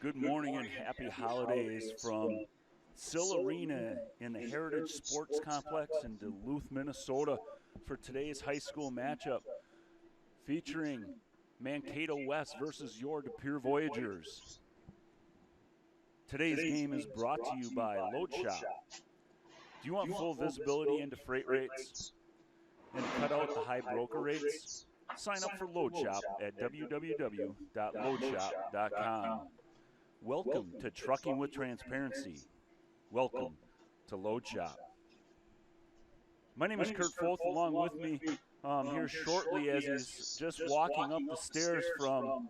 Good morning and happy holidays from Sill Arena in the Heritage Sports Complex in Duluth, Minnesota for today's high school matchup featuring Mankato West versus your Pere Voyageurs. Today's game is brought to you by Load Shop. Do you want full visibility into freight rates and to cut out the high broker rates? Sign up for Load Shop at www.loadshop.com. Welcome to Trucking with Transparency. Welcome to Load Shop. My name is Kurt Foth. Along with me here shortly as he's just walking up the stairs from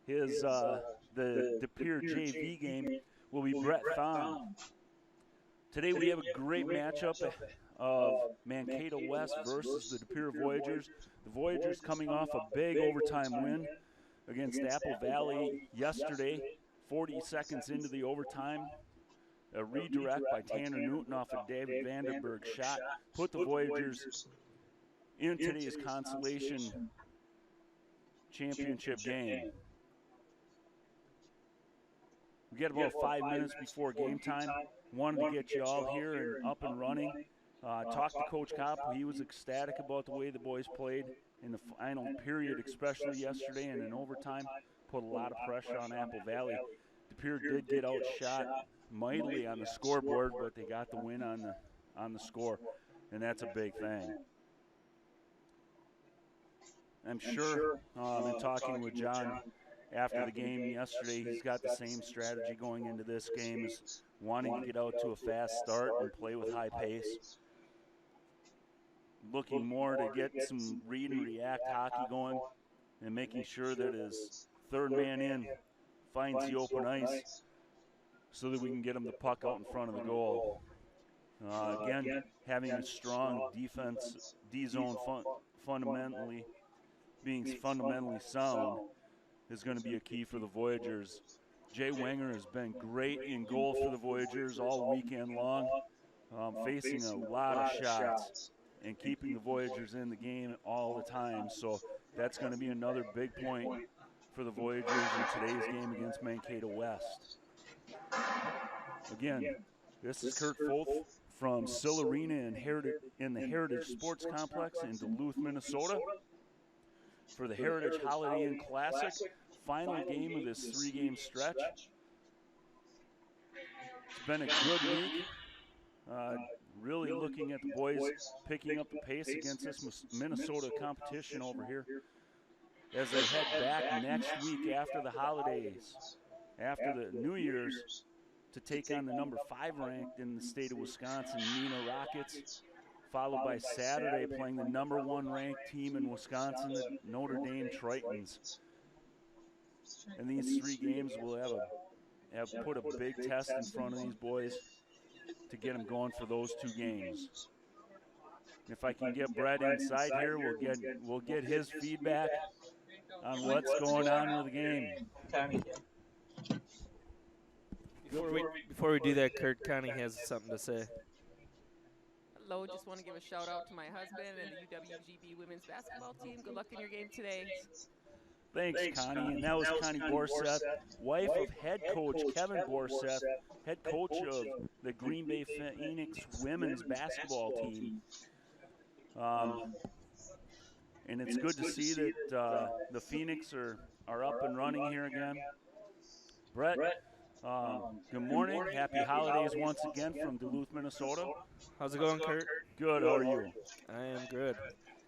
his the Pere JV game will be Brett Thom. Today we have a great matchup of Mankato West versus the Pere Voyageurs. The Voyageurs coming off a big overtime win against Apple Valley yesterday. 40 seconds into the overtime, a redirect by Tanner Newton off a David Vandenberg shot put the Voyageurs in today's consolation championship game. We get about 5 minutes before game time. Wanted to get you all here and up and running. Talked to Coach Kopp. He was ecstatic about the way the boys played in the final period, especially yesterday and in overtime. Put a lot of pressure on Apple Valley. De Pere did get outshot mightily on the scoreboard, but they got the win on the score, and that's a big thing. I'm sure in talking with John after the game yesterday, he's got the same strategy going into this game, is wanting to get out to a fast start and play with high pace. Looking more to get some read and react hockey going and making sure that his third man in finds the open ice so that we can get him the puck out in front of the goal. Again, having a strong defense, D-zone fundamentally sound is going to be a key for the Voyageurs. Jay Wenger has been great in goal for the Voyageurs all weekend long, facing a lot of shots and keeping the Voyageurs in the game all the time. So that's going to be another big point for the Voyageurs in today's game against Mankato West. Again, this is Kurt Foth from Sill Arena in the Heritage Sports Complex in Duluth, Minnesota for the Heritage Holiday Inn Classic, final game of this three-game stretch. It's been a good week. Really looking at the boys picking up the pace against this Minnesota competition over here as they head back next week after the holidays, after the New Year's, to take on the number 5 ranked in the state of Wisconsin, Neenah Rockets, followed by Saturday playing the number 1 ranked team in Wisconsin, the Notre Dame Tritons. And these 3 games will have put a big test in front of these boys to get them going for those 2 games. If I can get Brett inside here, we'll get his feedback on what's going on with the game. Before we do that, Kurt, Connie has something to say. Hello, just want to give a shout out to my husband and the UWGB women's basketball team. Good luck in your game today. Thanks, Connie. And that was Connie Borseth, wife of head coach Kevin Borseth, head coach of the Green Bay Phoenix women's basketball team. And it's good to see that the Phoenix are up and running here again. Brett, good morning. Happy holidays once again from Duluth, Minnesota. How's it going, Kurt? Good. How are you? I am good.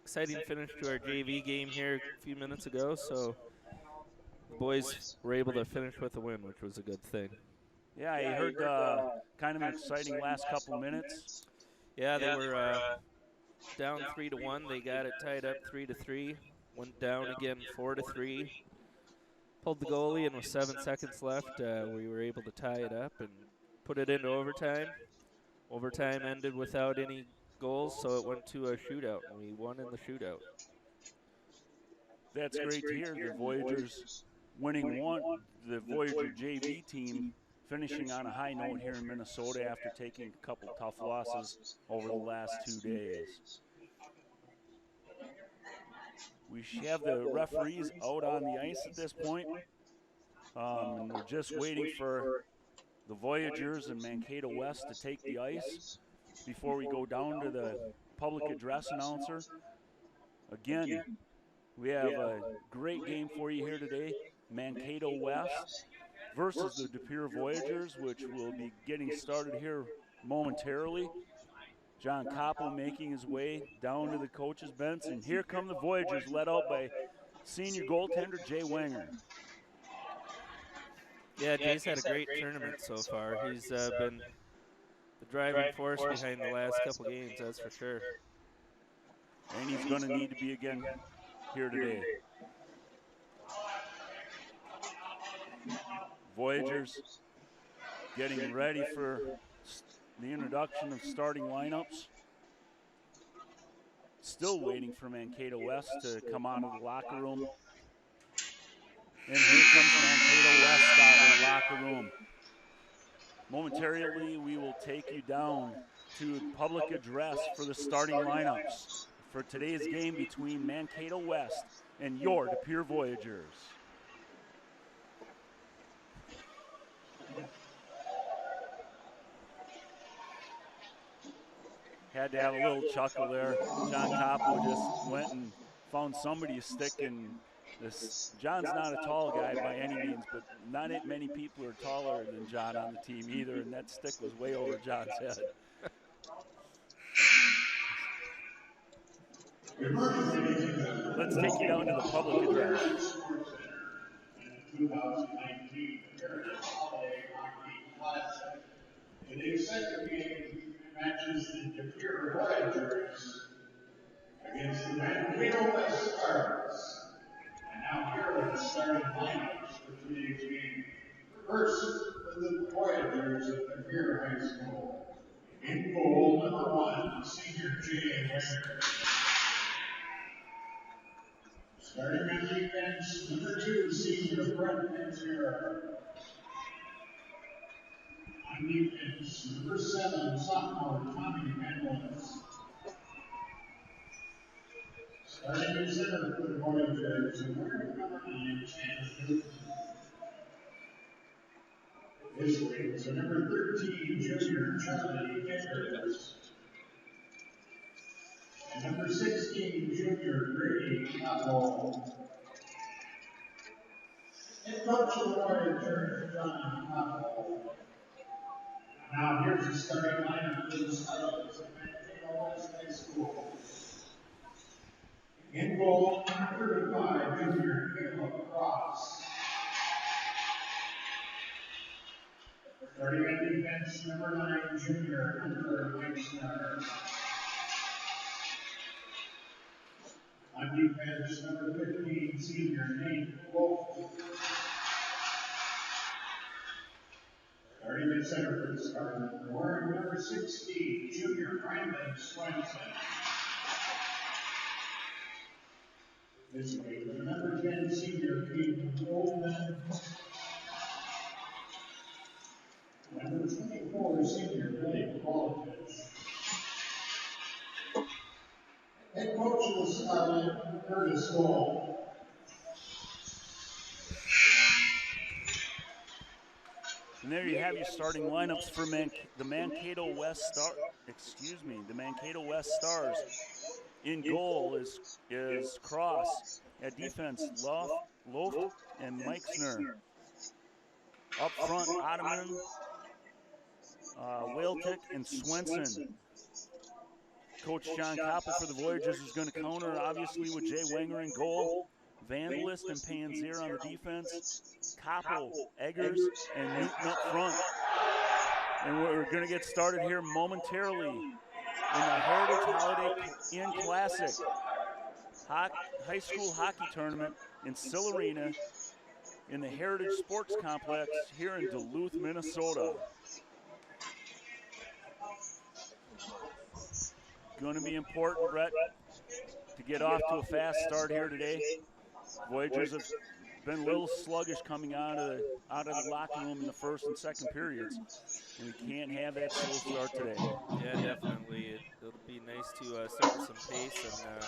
Exciting finish to our JV game here a few minutes ago, so the boys were able to finish with a win, which was a good thing. Yeah, I heard kind of an exciting last couple minutes. Yeah, they were down 3-1. They got it tied up 3-3. Went down again 4-3. Pulled the goalie, and with 7 seconds left, we were able to tie it up and put it into overtime. Overtime ended without any goals, so it went to a shootout, and we won in the shootout. That's great to hear. The Voyageurs winning one. The Voyager JV team finishing on a high note here in Minnesota after taking a couple tough losses over the last 2 days. We have the referees out on the ice at this point. And we're just waiting for the Voyageurs and Mankato West to take the ice before we go down to the public address announcer. Again, we have a great game for you here today. Mankato West versus the De Pere Voyageurs, which will be getting started here momentarily. John Koppel making his way down to the coach's bench, and here come the Voyageurs, led out by senior goaltender Jay Wenger. Yeah, Jay's had a great tournament so far. He's been the driving force behind the last couple games, that's for sure. And he's going to need to be again here today. Voyageurs getting ready for the introduction of starting lineups. Still waiting for Mankato West to come out of the locker room. And here comes Mankato West out of the locker room. Momentarily, we will take you down to public address for the starting lineups for today's game between Mankato West and your De Pere Voyageurs. Had to have a little chuckle there. John Koppel just went and found somebody's stick, and this John's not a tall guy by any means, but not many people are taller than John on the team either, and that stick was way over John's head. Let's take you down to the public address. 2019 Heritage Holiday Hockey Classic. Today's second game matches the De Pere Voyageurs against the Mankato West Stars. And now here are the starting lineups for today's game. First, for the Voyageurs of De Pere High School. In goal, number 1, senior Jay Wenger. Starting on defense, number 2, senior Brett Manzera. On defense, number 7, sophomore Tommy Mendelitz. Starting in center for the Voyageurs, and wearing number 9, Shannon Newton. His wings are number 13, junior Charlie Genders. And number 16, junior Grady Coppo. Head coach of the Voyageurs, John Coppo. Now here's the starting lineup for the Scarlets at Mankato West High School. In goal, number 35, junior Caleb Cross. Starting at defense, number 9, junior Hunter Wexner. On defense, number 15, senior Nate Wolf. Starting at center for the Scarlet, wearing number 16, junior Brandon Swenson. This way, the number 10, senior Pete Goldman. Number 24, senior Billy Kolovich. Head coach of the Scarlet, Curtis Gold. And there you have your starting lineups for the Mankato West Stars. In goal is Cross. At defense, Loft and Meixner. Up front, Ottoman, Whaletick, and Swenson. Coach John Koppel for the Voyageurs is going to counter, obviously, with Jay Wenger in goal. Vandalist and Panzer on the defense. Koppel, Eggers, and Newton up front. And we're going to get started here momentarily in the Heritage Holiday Inn Classic high school hockey tournament in Sill Arena in the Heritage Sports Complex here in Duluth, Minnesota. Going to be important, Brett, to get off to a fast start here today. Voyageurs have been a little sluggish coming out of the locker room in the first and second periods, and we can't have that slow start today. Yeah, definitely. It'll be nice to start with some pace and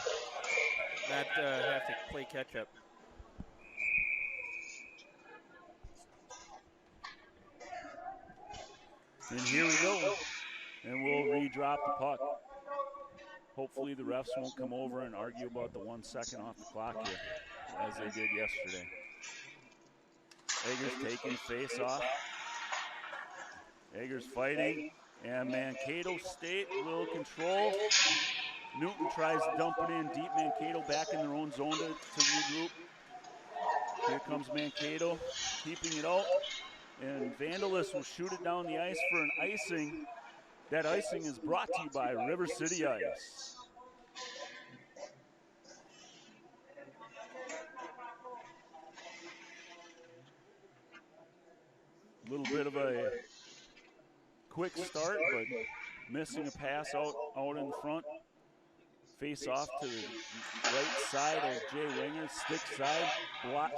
not have to play catch-up. And here we go. And we'll re-drop the puck. Hopefully the refs won't come over and argue about the 1 second off the clock here, as they did yesterday. Eggers taking the face off. Eggers fighting. And Mankato State will control. Newton tries to dump it in deep. Mankato back in their own zone to regroup. Here comes Mankato, keeping it out. And Vandalis will shoot it down the ice for an icing. That icing is brought to you by River City Ice. A little bit of a quick start, but missing a pass out in the front. Face off to the right side of Jay Winger, stick side.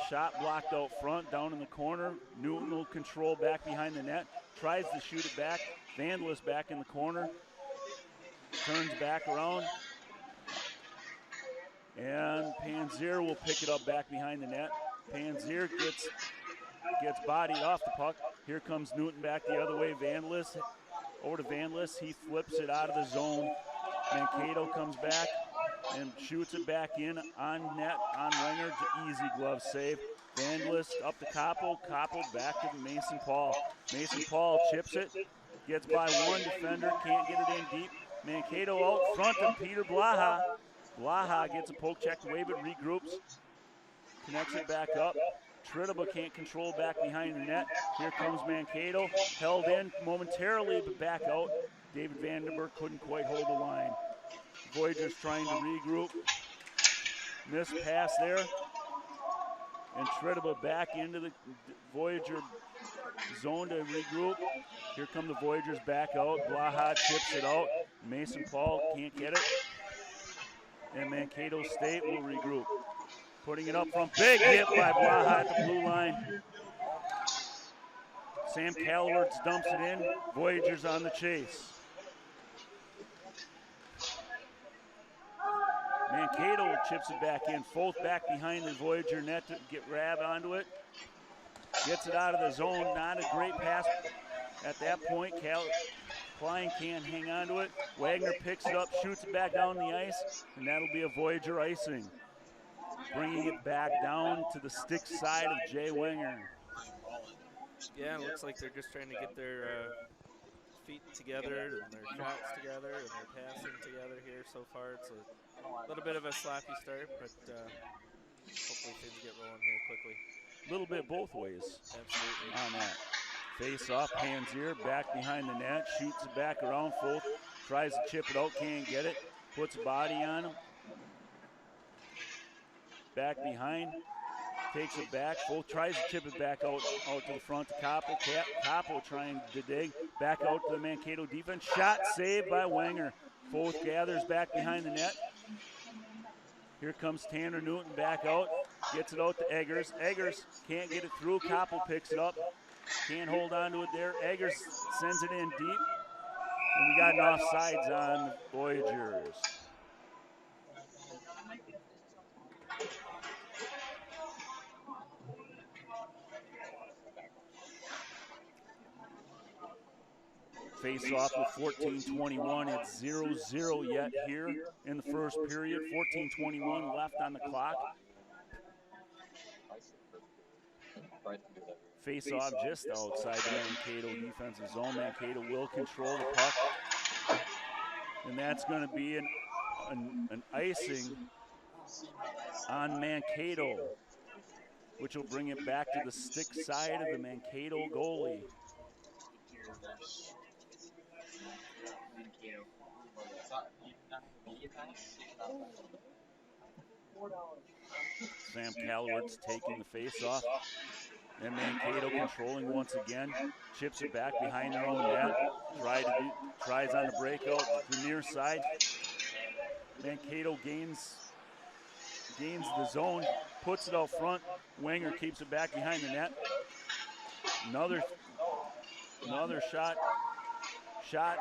Shot blocked out front, down in the corner. Newton will control back behind the net. Tries to shoot it back. Vandalis back in the corner. Turns back around. And Panzier will pick it up back behind the net. Panzier gets bodied off the puck. Here comes Newton back the other way. Vandalis, over to Vandalis. He flips it out of the zone. Mankato comes back and shoots it back in on net on Wenger. Easy glove save. Vandalis up to Koppel. Koppel back to Mason Paul. Mason Paul chips it. Gets by one defender. Can't get it in deep. Mankato out front of Peter Blaha. Blaha gets a poke check away but regroups. Connects it back up. Tritaba can't control back behind the net. Here comes Mankato. Held in momentarily but back out. David Vandenberg couldn't quite hold the line. Voyageurs trying to regroup. Missed pass there. And Tritaba back into the Voyager zone to regroup. Here come the Voyageurs back out. Blaha chips it out. Mason Paul can't get it. And Mankato State will regroup. Putting it up front. Big hit by Blaha at the blue line. Sam Calawerts dumps it in. Voyageurs on the chase. Mankato chips it back in. Foth back behind the Voyager net to get Rab onto it. Gets it out of the zone. Not a great pass at that point. Klein can't hang on to it. Wagner picks it up, shoots it back down the ice, and that'll be a Voyager icing. Bringing it back down to the stick side of Jay Wenger. Yeah, it looks like they're just trying to get their feet together and their shots together and their passing together here so far. It's a little bit of a sloppy start, but hopefully things get rolling here quickly. A little bit both ways. Absolutely. On that. Face off, Panzier back behind the net, shoots it back around. Foth tries to chip it out, can't get it. Puts a body on him. Back behind, takes it back. Foth tries to chip it back out to the front to Koppel. Koppel trying to dig. Back out to the Mankato defense. Shot saved by Wenger. Foth gathers back behind the net. Here comes Tanner Newton back out. Gets it out to Eggers. Eggers can't get it through. Koppel picks it up. Can't hold on to it there. Eggers sends it in deep. And we got an offsides on the Voyageurs. Face off with 14:21. It's 0-0 yet here in the first period. 14:21 left on the clock. Face off just outside the Mankato defensive zone. Mankato will control the puck. And that's going to be an icing on Mankato, which will bring it back to the stick side of the Mankato goalie. Sam Calawerts taking the face off. And Mankato controlling once again. Chips it back behind their own net. Tries on the breakout to the near side. Mankato gains the zone, puts it out front. Wenger keeps it back behind the net. Another shot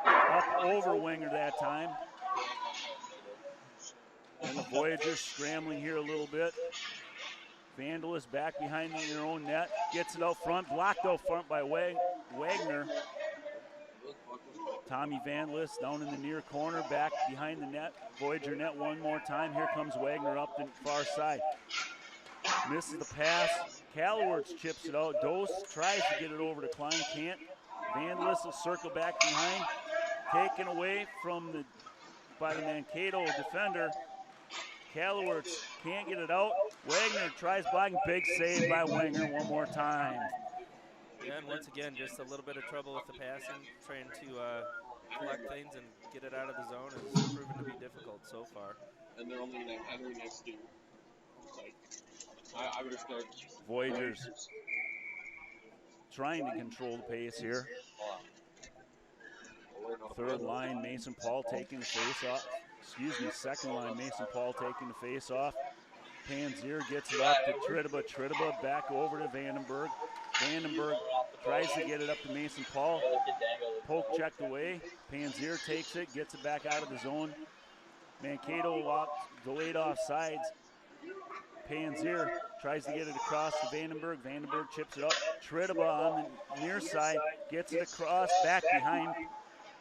up over Wenger that time. And the Voyageurs scrambling here a little bit. Vandalis back behind their own net. Gets it out front. Blocked out front by Wagner. Tommy Van List down in the near corner, back behind the net, Voyager net one more time. Here comes Wagner up the far side. Misses the pass. Calowards chips it out. Dose tries to get it over to Klein, can't. Van List will circle back behind. Taken away by the Mankato defender. Calowards can't get it out. Wagner tries blocking. Big save by Wenger one more time. Yeah, and once again, just a little bit of trouble with the passing, trying to collect things and get it out of the zone has proven to be difficult so far. And they're only going to enter next year. Like, I would expect Voyagers trying to control the pace here. Third line, Mason Paul taking the face off. Second line, Mason Paul taking the face off. Panzier gets it up to Tridiba. Tridiba back over to Vandenberg. Vandenberg tries to get it up to Mason Paul. Poke checked away. Panzier takes it, gets it back out of the zone. Mankato delayed off sides. Panzier tries to get it across to Vandenberg. Vandenberg chips it up. Tridiba on the near side gets it across, back behind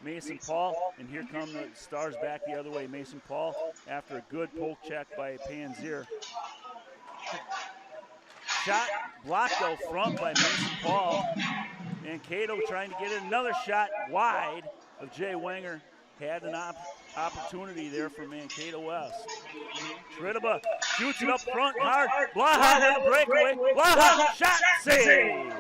Mason Paul, and here come the Stars back the other way. Mason Paul, after a good poke check by Panzier. Shot blocked out front by Mason Paul. Mankato trying to get another shot wide of Jay Wenger. Had an opportunity there for Mankato West. Tridiba shoots it up front hard. Blaha with a breakaway. Blaha, shot, save.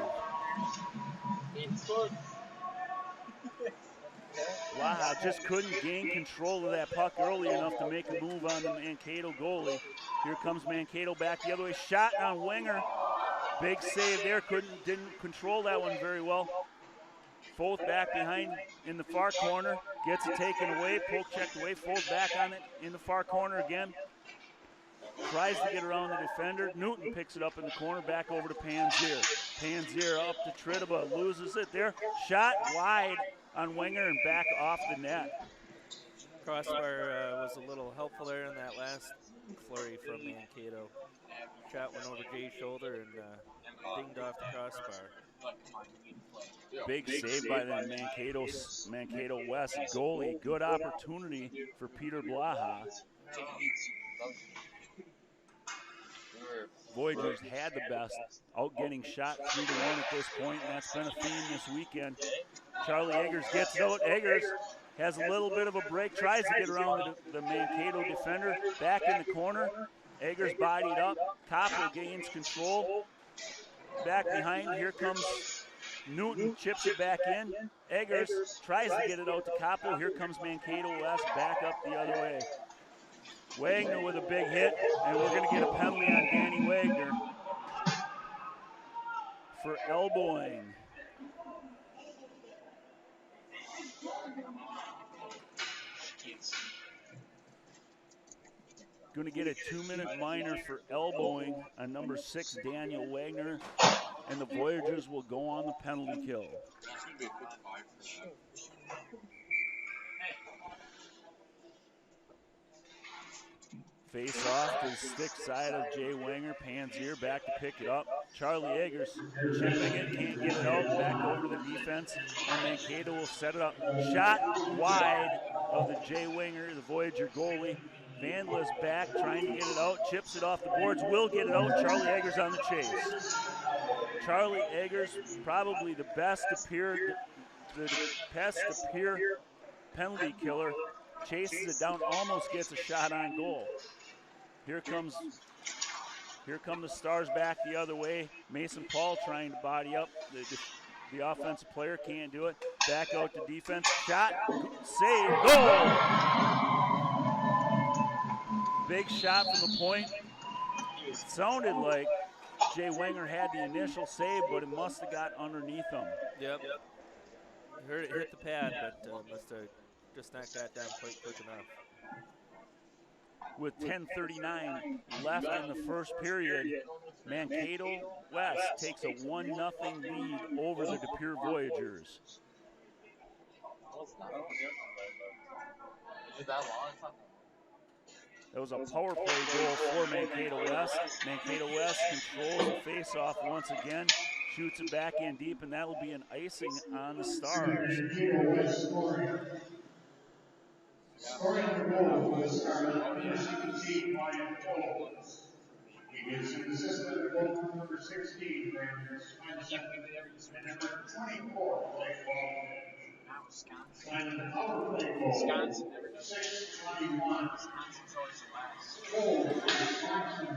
Wow, just couldn't gain control of that puck early enough to make a move on the Mankato goalie. Here comes Mankato back the other way. Shot on Wenger. Big save there. Didn't control that one very well. Foth back behind in the far corner. Gets it taken away. Poke checked away. Foth back on it in the far corner again. Tries to get around the defender. Newton picks it up in the corner. Back over to Panzier. Panzier up to Tridiba. Loses it there. Shot wide on Wenger and back off the net. Crossbar was a little helpful there in that last flurry from Mankato. Shot went over Jay's shoulder and dinged off the crossbar. Big save by the Mankato West goalie. Good opportunity for Peter Blaha. Voyagers had the best, outgetting shot 3-1 at this point, and that's been a theme this weekend. Charlie Eggers gets it out. Eggers has a little bit of a break, tries to get around the Mankato defender. Back in the corner. Eggers bodied up. Koppel gains control. Back behind, here comes Newton, chips it back in. Eggers tries to get it out to Koppel. Here comes Mankato West, back up the other way. Wagner with a big hit, and we're going to get a penalty on Danny Wagner for elbowing. Going to get a 2-minute minor for elbowing on number 6, Daniel Wagner, and the Voyagers will go on the penalty kill. Face off to the stick side of Jay Wenger. Panzier back to pick it up. Charlie Eggers chipping it, can't get it out. Back over to the defense, and Mankato will set it up. Shot wide of the Jay Wenger, the Voyager goalie. Vandla's back, trying to get it out. Chips it off the boards, will get it out. Charlie Eggers on the chase. Charlie Eggers, probably the best appeared penalty killer. Chases it down, almost gets a shot on goal. Here come the Stars back the other way. Mason Paul trying to body up. The offensive player can't do it. Back out to defense. Shot, save, goal! Big shot from the point. It sounded like Jay Wenger had the initial save, but it must have got underneath him. Yep. Heard it hit the pad, but must have just knocked that down quite quick enough. With 10:39 left in the first period, Mankato West takes a 1-0 lead over the De Pere Voyageurs. That was a power play goal for Mankato West. Mankato West controls the face-off once again. shoots it back in deep, and that'll be an icing on the Stars. Scoring the goal for the Stars, number 17, Ryan Phillips. He gives him assistant goal number 16, Brandon Swenson, and number 24, Blake Baldwin. Signing the power play goal, 6:21. Goal for Wisconsin,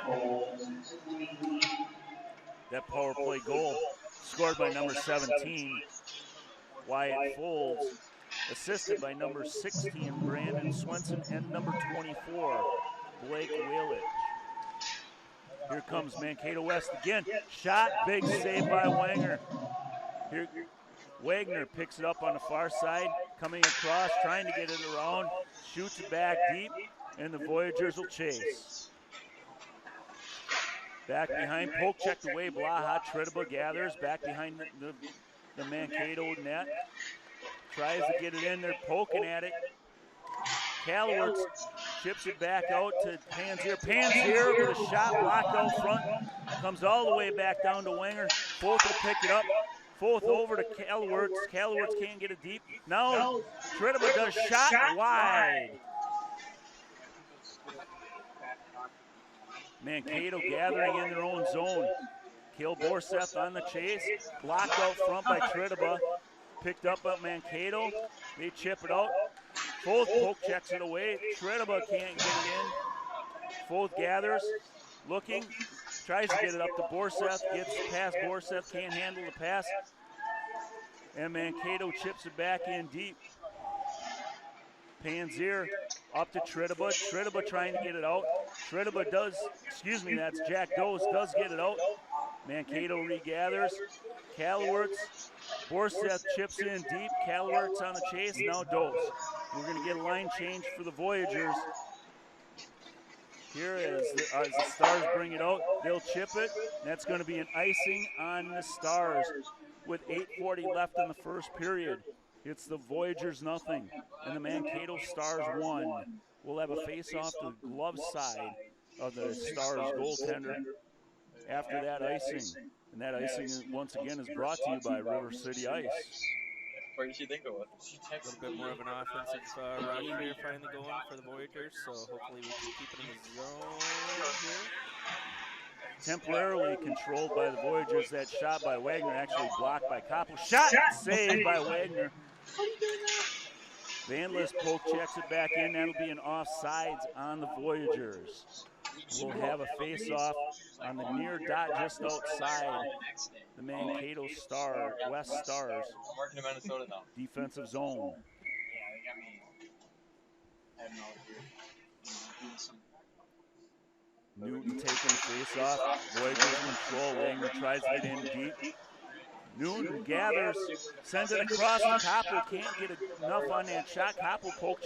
goal 6:21. That power play goal scored by number 17, Wyatt Folds, assisted by number 16, Brandon Swenson, and number 24, Blake Whalage. Here comes Mankato West again. Shot, big save by Wanger. Here, Wagner picks it up on the far side, coming across, trying to get it around, shoots it back deep, and the Voyageurs will chase. Back behind, poke checked away, Blaha, Tridiba gathers, back behind the Mankato net. Tries to get it in, they're poking at it. Calwertz chips it back out to Panzier. Panzier with a shot blocked out front. Comes all the way back down to Wanger. Foth will pick it up. Foth over to Calwertz. Calwertz can't get it deep. Now Tridiba does shot wide. Mankato gathering in their own zone. Kale Borseth on the chase. Blocked out front by Tridiba. Picked up by Mankato. They chip it out. Foth poke checks it away. Tridiba can't get it in. Foth gathers, looking, tries to get it up to Borseth, gets past Borseth, can't handle the pass. And Mankato chips it back in deep. Panzier up to Tridiba. Tridiba trying to get it out. Tridiba does, that's Jack Dose, does get it out. Mankato regathers. Calwertz, Borseth chips in deep. Calwertz on the chase, now Dose. We're going to get a line change for the Voyageurs. Here as the Stars bring it out, they'll chip it. That's going to be an icing on the Stars with 8:40 left in the first period. It's the Voyageurs nothing, and the Mankato Stars 1. We'll have a face-off to the glove side of the Stars goaltender after that icing. And that icing, once again, is brought to you by River City Ice. Where did she think it was? A little bit more of an offensive rush here finally going for the Voyageurs, so hopefully we can keep it in the zone here. Temporarily controlled by the Voyageurs. That shot by Wagner actually blocked by Koppel. Shot saved by Wagner. Van List poke checks it back in. That'll be an offsides on the Voyageurs. We'll have a face-off on the near dot just outside the Mankato West Stars I'm working in Minnesota now. defensive zone. Yeah, they got me heading out here. Doing some. Newton taking the face-off. Voyageurs control. Wagner tries to get in deep. Newton gathers, sends it across to Koppel. Can't get enough on that shot. Koppel poke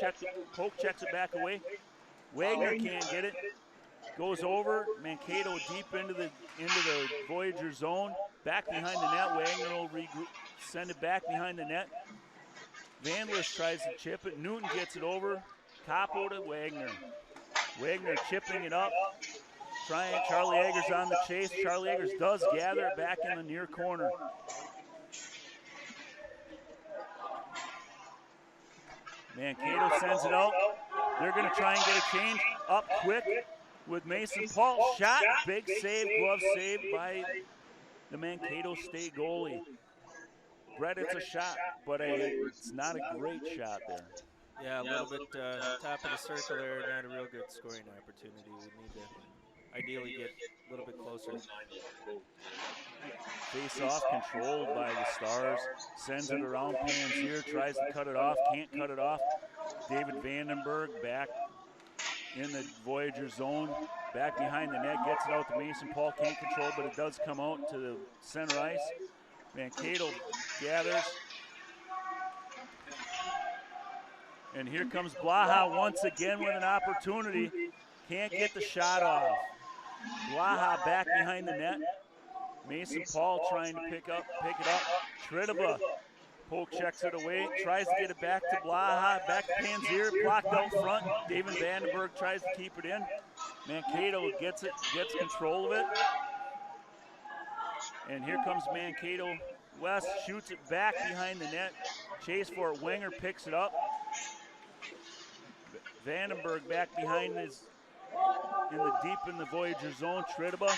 checks it back away. Wagner can't get it. Goes over. Mankato deep into the Voyager zone. Back behind the net. Wagner will send it back behind the net. Van List tries to chip it. Newton gets it over. Koppel to Wagner. Wagner chipping it up. Charlie Eggers on the chase. Charlie Eggers does gather it back in the near corner. Mankato sends it out. They're going to try and get a change up quick with Mason Paul. Shot, big save, glove save by the Mankato State goalie. Brett, it's a shot, but it's not a great shot there. Yeah, a little bit top of the circle there, not a real good scoring opportunity. We need to ideally get a little bit closer. Face-off controlled by the Stars. Sends it around Panzier, tries to cut it off, can't cut it off. David Vandenberg back in the Voyager zone. Back behind the net, gets it out to Mason Paul, can't control, but it does come out to the center ice. Mankato gathers. And here comes Blaha once again with an opportunity. Can't get the shot off. Blaha back behind the net. Mason Paul trying to pick it up. Tridiba poke checks it away, tries to get it back to Blaha, back to Panzier, blocked out front. David Vandenberg tries to keep it in. Mankato gets control of it. And here comes Mankato West, shoots it back behind the net. Chase for it, Wenger picks it up. Vandenberg back behind his, deep in the Voyager zone. Tridiba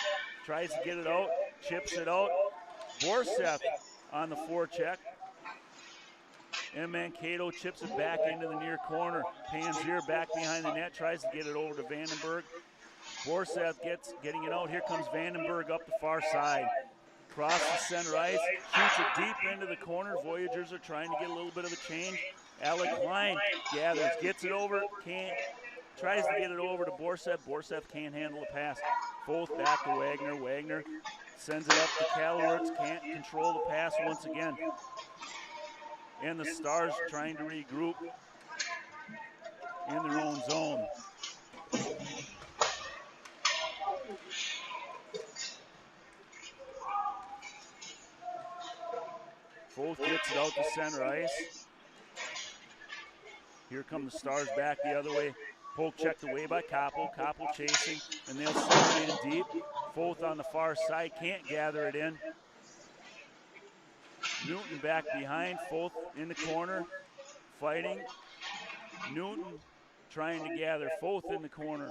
tries to get it out, chips it out. Borseth on the forecheck. And Mankato chips it back into the near corner. Panzier back behind the net, tries to get it over to Vandenberg. Borseth getting it out. Here comes Vandenberg up the far side. Cross the center ice, shoots it deep into the corner. Voyagers are trying to get a little bit of a change. Alec Klein gathers, gets it over, tries to get it over to Borseth. Borseth can't handle the pass. Foth back to Wagner. Wagner sends it up to Kalowitz, can't control the pass once again. And the Stars trying to regroup in their own zone. Foth gets it out to center ice. Here come the Stars back the other way. Poke checked away by Koppel. Koppel chasing, and they'll send it in deep. Foth on the far side, can't gather it in. Newton back behind, Foth in the corner, fighting. Newton trying to gather, Foth in the corner.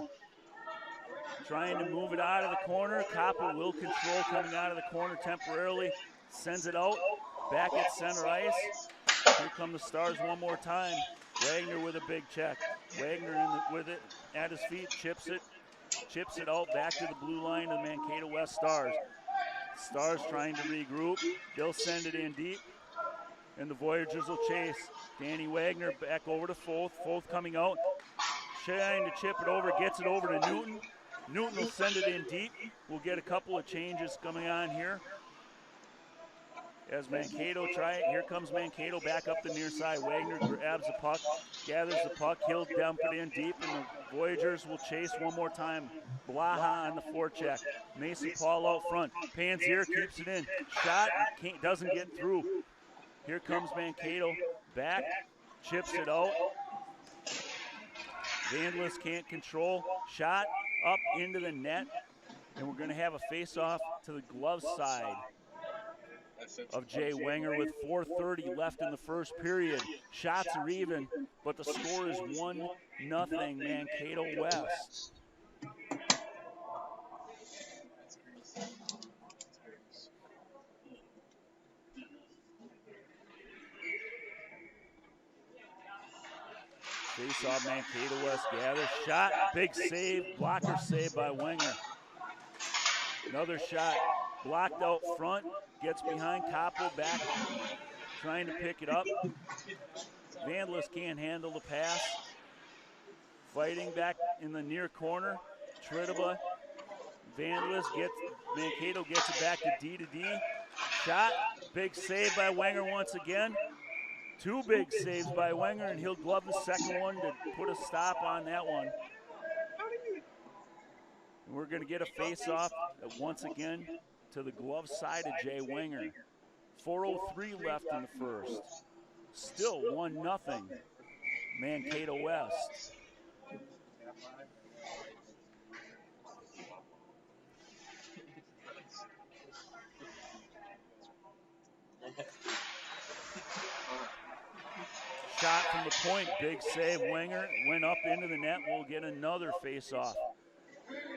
Trying to move it out of the corner. Koppel will control coming out of the corner temporarily. Sends it out, back at center ice. Here come the Stars one more time. Wagner with a big check. Wagner with it at his feet, chips it out back to the blue line of the Mankato West Stars. Stars trying to regroup. They'll send it in deep, and the Voyagers will chase. Danny Wagner back over to Foth. Foth coming out, trying to chip it over, gets it over to Newton. Newton will send it in deep. We'll get a couple of changes coming on here. As Mankato here comes Mankato back up the near side. Wagner grabs the puck, gathers the puck, he'll dump it in deep, and the Voyagers will chase one more time. Blaha on the forecheck. Mason Paul out front. Panzier keeps it in. Shot doesn't get through. Here comes Mankato back, chips it out. Vandalus can't control. Shot up into the net, and we're going to have a face-off to the glove side of Jay Wenger with 4:30 left in the first period. Shots are even, but the score is 1-0 Mankato West. Face-off, Mankato West gathers. Shot, big save, blocker save by Wenger. Another shot, blocked out front, gets behind Koppel, back, trying to pick it up. Vandalus can't handle the pass. Fighting back in the near corner. Tridiba, Vandalus Mankato gets it back to D. Shot, big save by Wenger once again. Two big saves by Wenger, and he'll glove the second one to put a stop on that one. And we're going to get a face-off once again to the glove side of Jay Wenger. 4:03 left in the first. Still 1-0 Mankato West. Shot from the point, big save. Wenger went up into the net. We'll get another face-off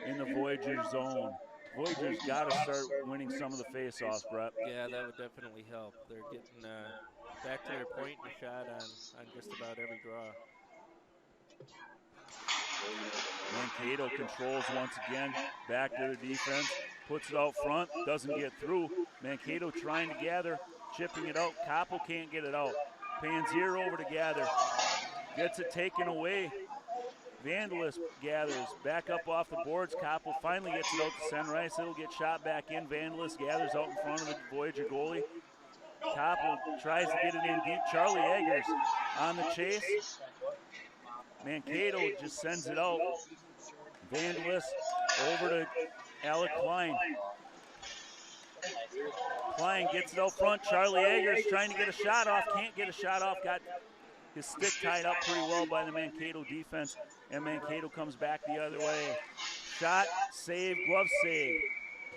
in the Voyager zone. Voyagers got to start winning some of the face-offs, Brett. Yeah, that would definitely help. They're getting back to their point and shot on just about every draw. Mankato controls once again, back to the defense, puts it out front, doesn't get through. Mankato trying to gather, chipping it out. Koppel can't get it out. Panzier over to gather, gets it taken away. Vandalus gathers, back up off the boards. Koppel finally gets it out to center ice. It'll get shot back in. Vandalus gathers out in front of the Voyager goalie. Koppel tries to get it in deep. Charlie Eggers on the chase. Mankato just sends it out. Vandalus over to Alec Klein. Klein gets it out front. Charlie Eggers trying to get a shot off. Can't get a shot off. Got his stick tied up pretty well by the Mankato defense. And Mankato comes back the other way. Shot, save, glove save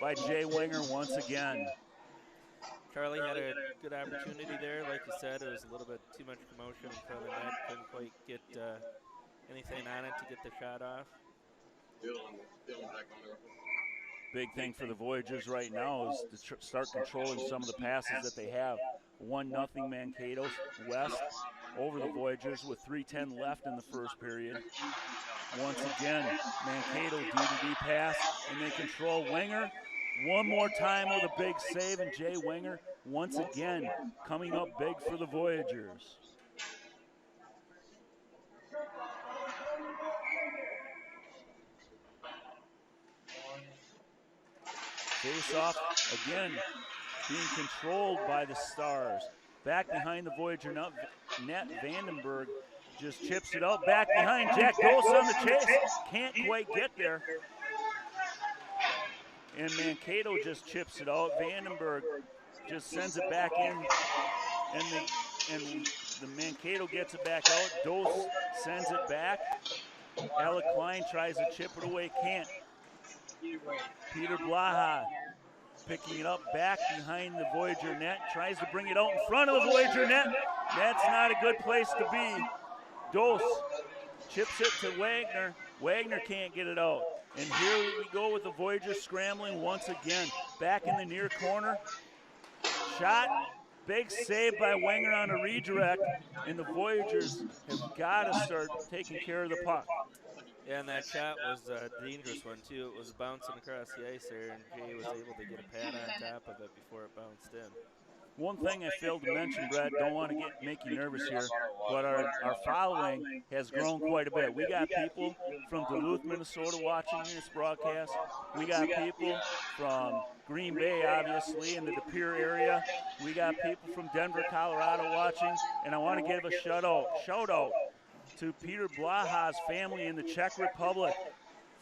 by Jay Wenger once again. Charlie had a good opportunity there. Like you said, it was a little bit too much commotion in front of the net. Couldn't quite get anything on it to get the shot off. Big thing for the Voyageurs right now is to start controlling some of the passes that they have. 1-0 Mankato West over the Voyageurs with 3:10 left in the first period. Once again, Mankato D-to-D pass, and they control Wenger. One more time with a big save, and Jay Wenger once again coming up big for the Voyageurs. Face-off again being controlled by the Stars. Back behind the Voyager net, Vandenberg just chips it out. Back behind, Jack Dose on the chase. Can't quite get there. And Mankato just chips it out. Vandenberg just sends it back in, and the Mankato gets it back out. Dose sends it back. Alec Klein tries to chip it away, can't. Peter Blaha picking it up back behind the Voyager net, tries to bring it out in front of the Voyager net. That's not a good place to be. Dose chips it to Wagner. Wagner can't get it out. And here we go with the Voyageurs scrambling once again. Back in the near corner. Shot, big save by Wenger on a redirect. And the Voyageurs have got to start taking care of the puck. Yeah, and that shot was a dangerous one, too. It was bouncing across the ice there, and Jay was able to get a pad on top of it before it bounced in. One thing I failed to mention, Brad, don't want to make you nervous here, but our following has grown quite a bit. We got people from Duluth, Minnesota watching this broadcast. We got people from Green Bay, obviously, in the De Pere area. We got people from Denver, Colorado watching, and I want to give a shout out to Peter Blaha's family in the Czech Republic.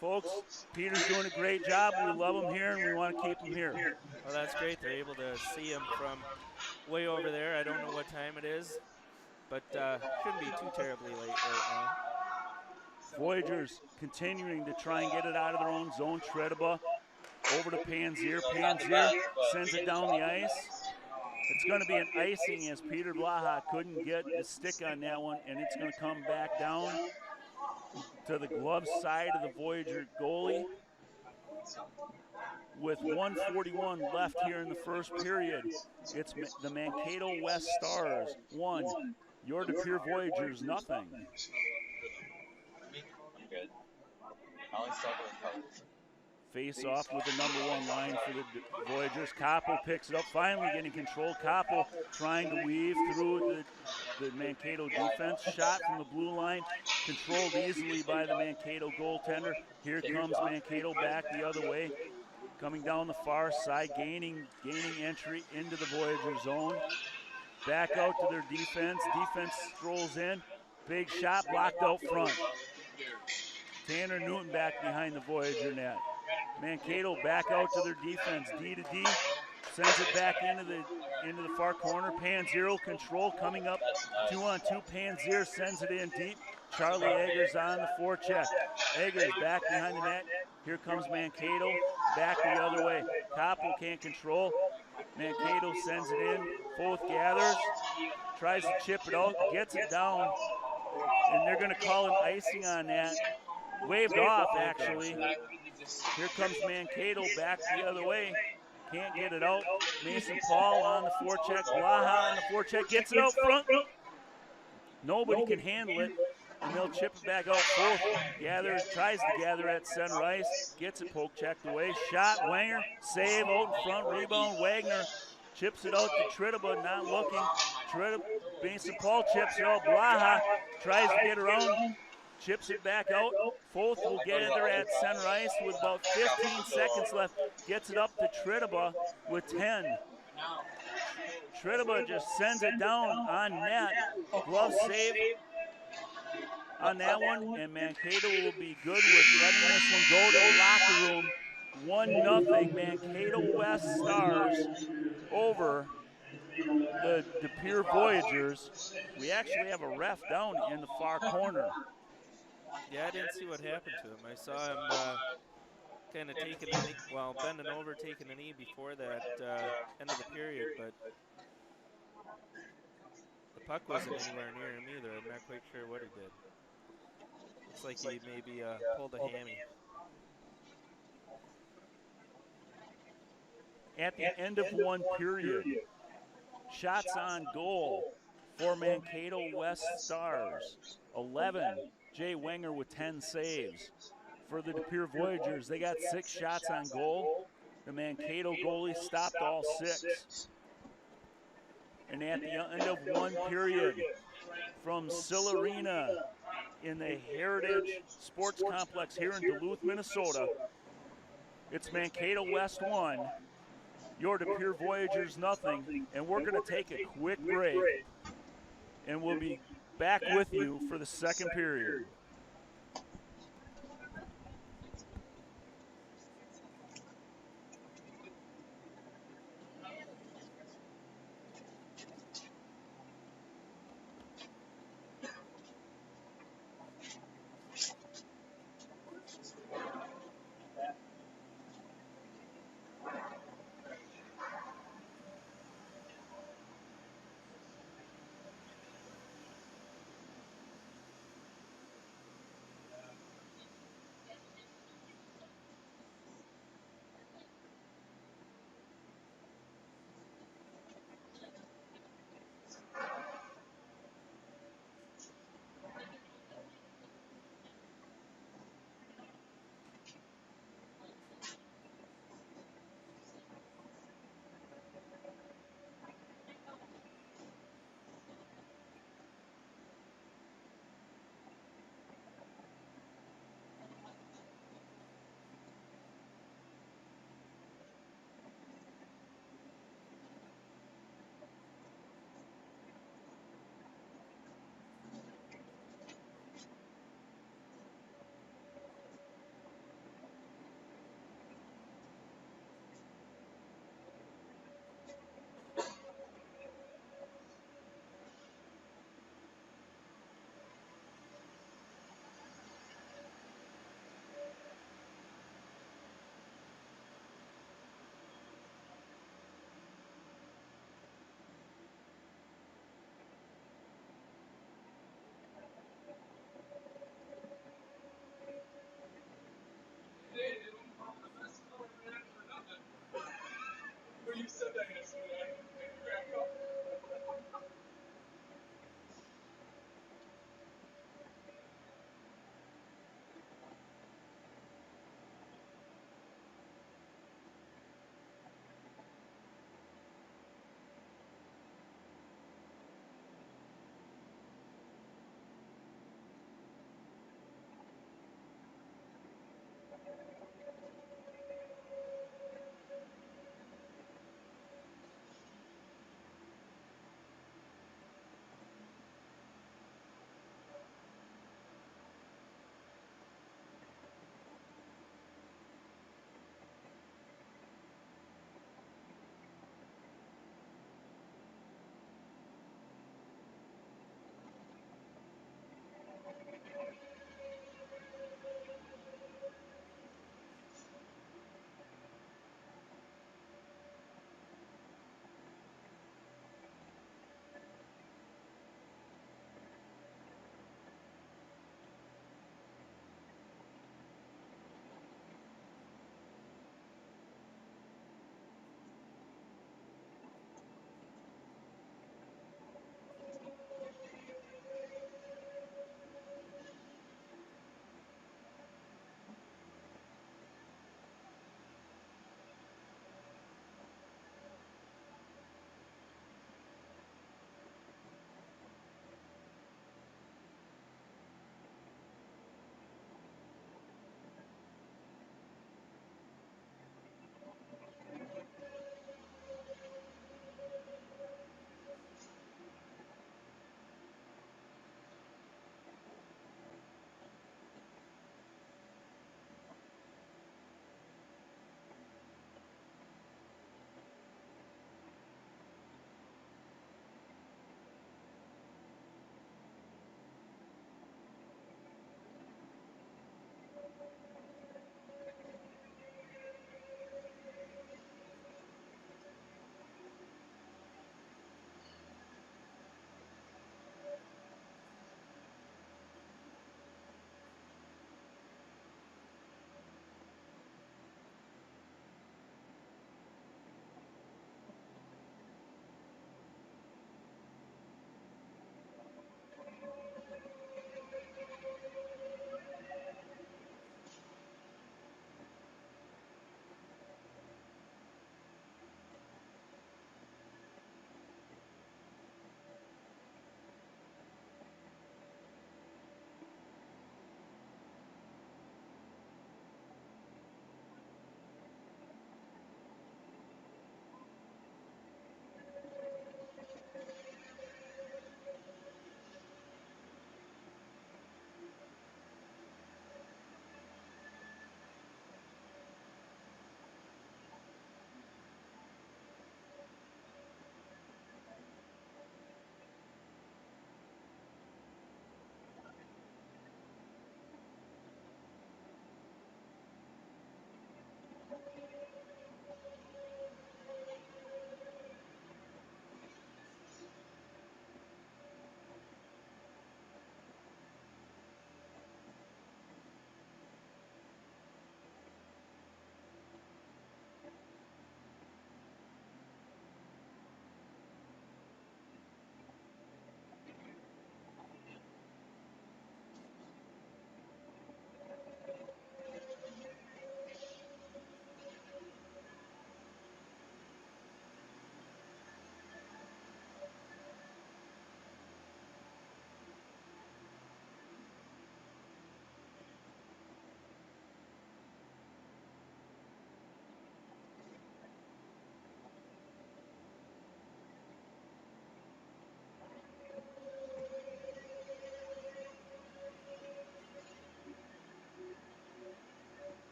Folks, Peter's doing a great job. We love him here, and we want to keep him here. Well, that's great. They're able to see him from way over there. I don't know what time it is, but shouldn't be too terribly late right now. Voyageurs continuing to try and get it out of their own zone. Tredeba over to Panzier. Panzier sends it down the ice. It's going to be an icing as Peter Blaha couldn't get the stick on that one, and it's going to come back down to the glove side of the Voyager goalie. With 1:41 left here in the first period, it's the Mankato West Stars 1, your De Pere Voyageurs nothing. I'm good. I only suck with cards. Face off with the #1 line for the Voyageurs. Koppel picks it up, finally getting control. Koppel trying to weave through the Mankato defense. Shot from the blue line, controlled easily by the Mankato goaltender. Here comes Mankato back the other way, coming down the far side, gaining entry into the Voyager zone. Back out to their defense. Defense strolls in. Big shot blocked out front. Tanner Newton back behind the Voyager net. Mankato back out to their defense. D-to-D. Sends it back into the far corner. Panzier control coming up 2-on-2. Panzier sends it in deep. Charlie Eggers on the forecheck. Eggers back behind the net. Here comes Mankato. Back the other way. Koppel can't control. Mankato sends it in. Foth gathers. Tries to chip it out. Gets it down. And they're going to call an icing on that. Waved off, actually. Here comes Mankato back the other way. Can't get it out. Mason Paul on the forecheck. Blaha on the forecheck. Gets it out front. Nobody can handle it. And they'll chip it back out. Foth gathers, tries to gather at center ice. Gets it poke checked away. Shot, Wenger. Save out in front. Rebound, Wagner. Chips it out to Tredeba, not looking. Mason Paul chips it out. Blaha tries to get around. Chips it back out. Foth will gather at center ice with about 15 seconds left. Gets it up to Tredeba with 10. Tredeba just sends it down on net. Glove save on that one, and Mankato will be good with letting this one go to the locker room. 1-0 Mankato West Stars over the De Pere Voyageurs. We actually have a ref down in the far corner. Yeah, I didn't see what happened to him. I saw him kind of taking a knee, well, bending over, taking a knee before that end of the period, but the puck wasn't anywhere near him either. I'm not quite sure what he did. Looks like he maybe pulled a hammy. At the end of one period, shots on goal for Mankato West Stars, 11. Jay Wenger with 10 saves. For the De Pere Voyageurs, they got 6 shots on goal. The Mankato goalie stopped all 6. And at the end of one period, from Silarina in the Heritage Sports Complex here in Duluth, Minnesota, it's Mankato West 1, your De Pere Voyageurs nothing, and we're going to take a quick break, and we'll be back with you for the second period.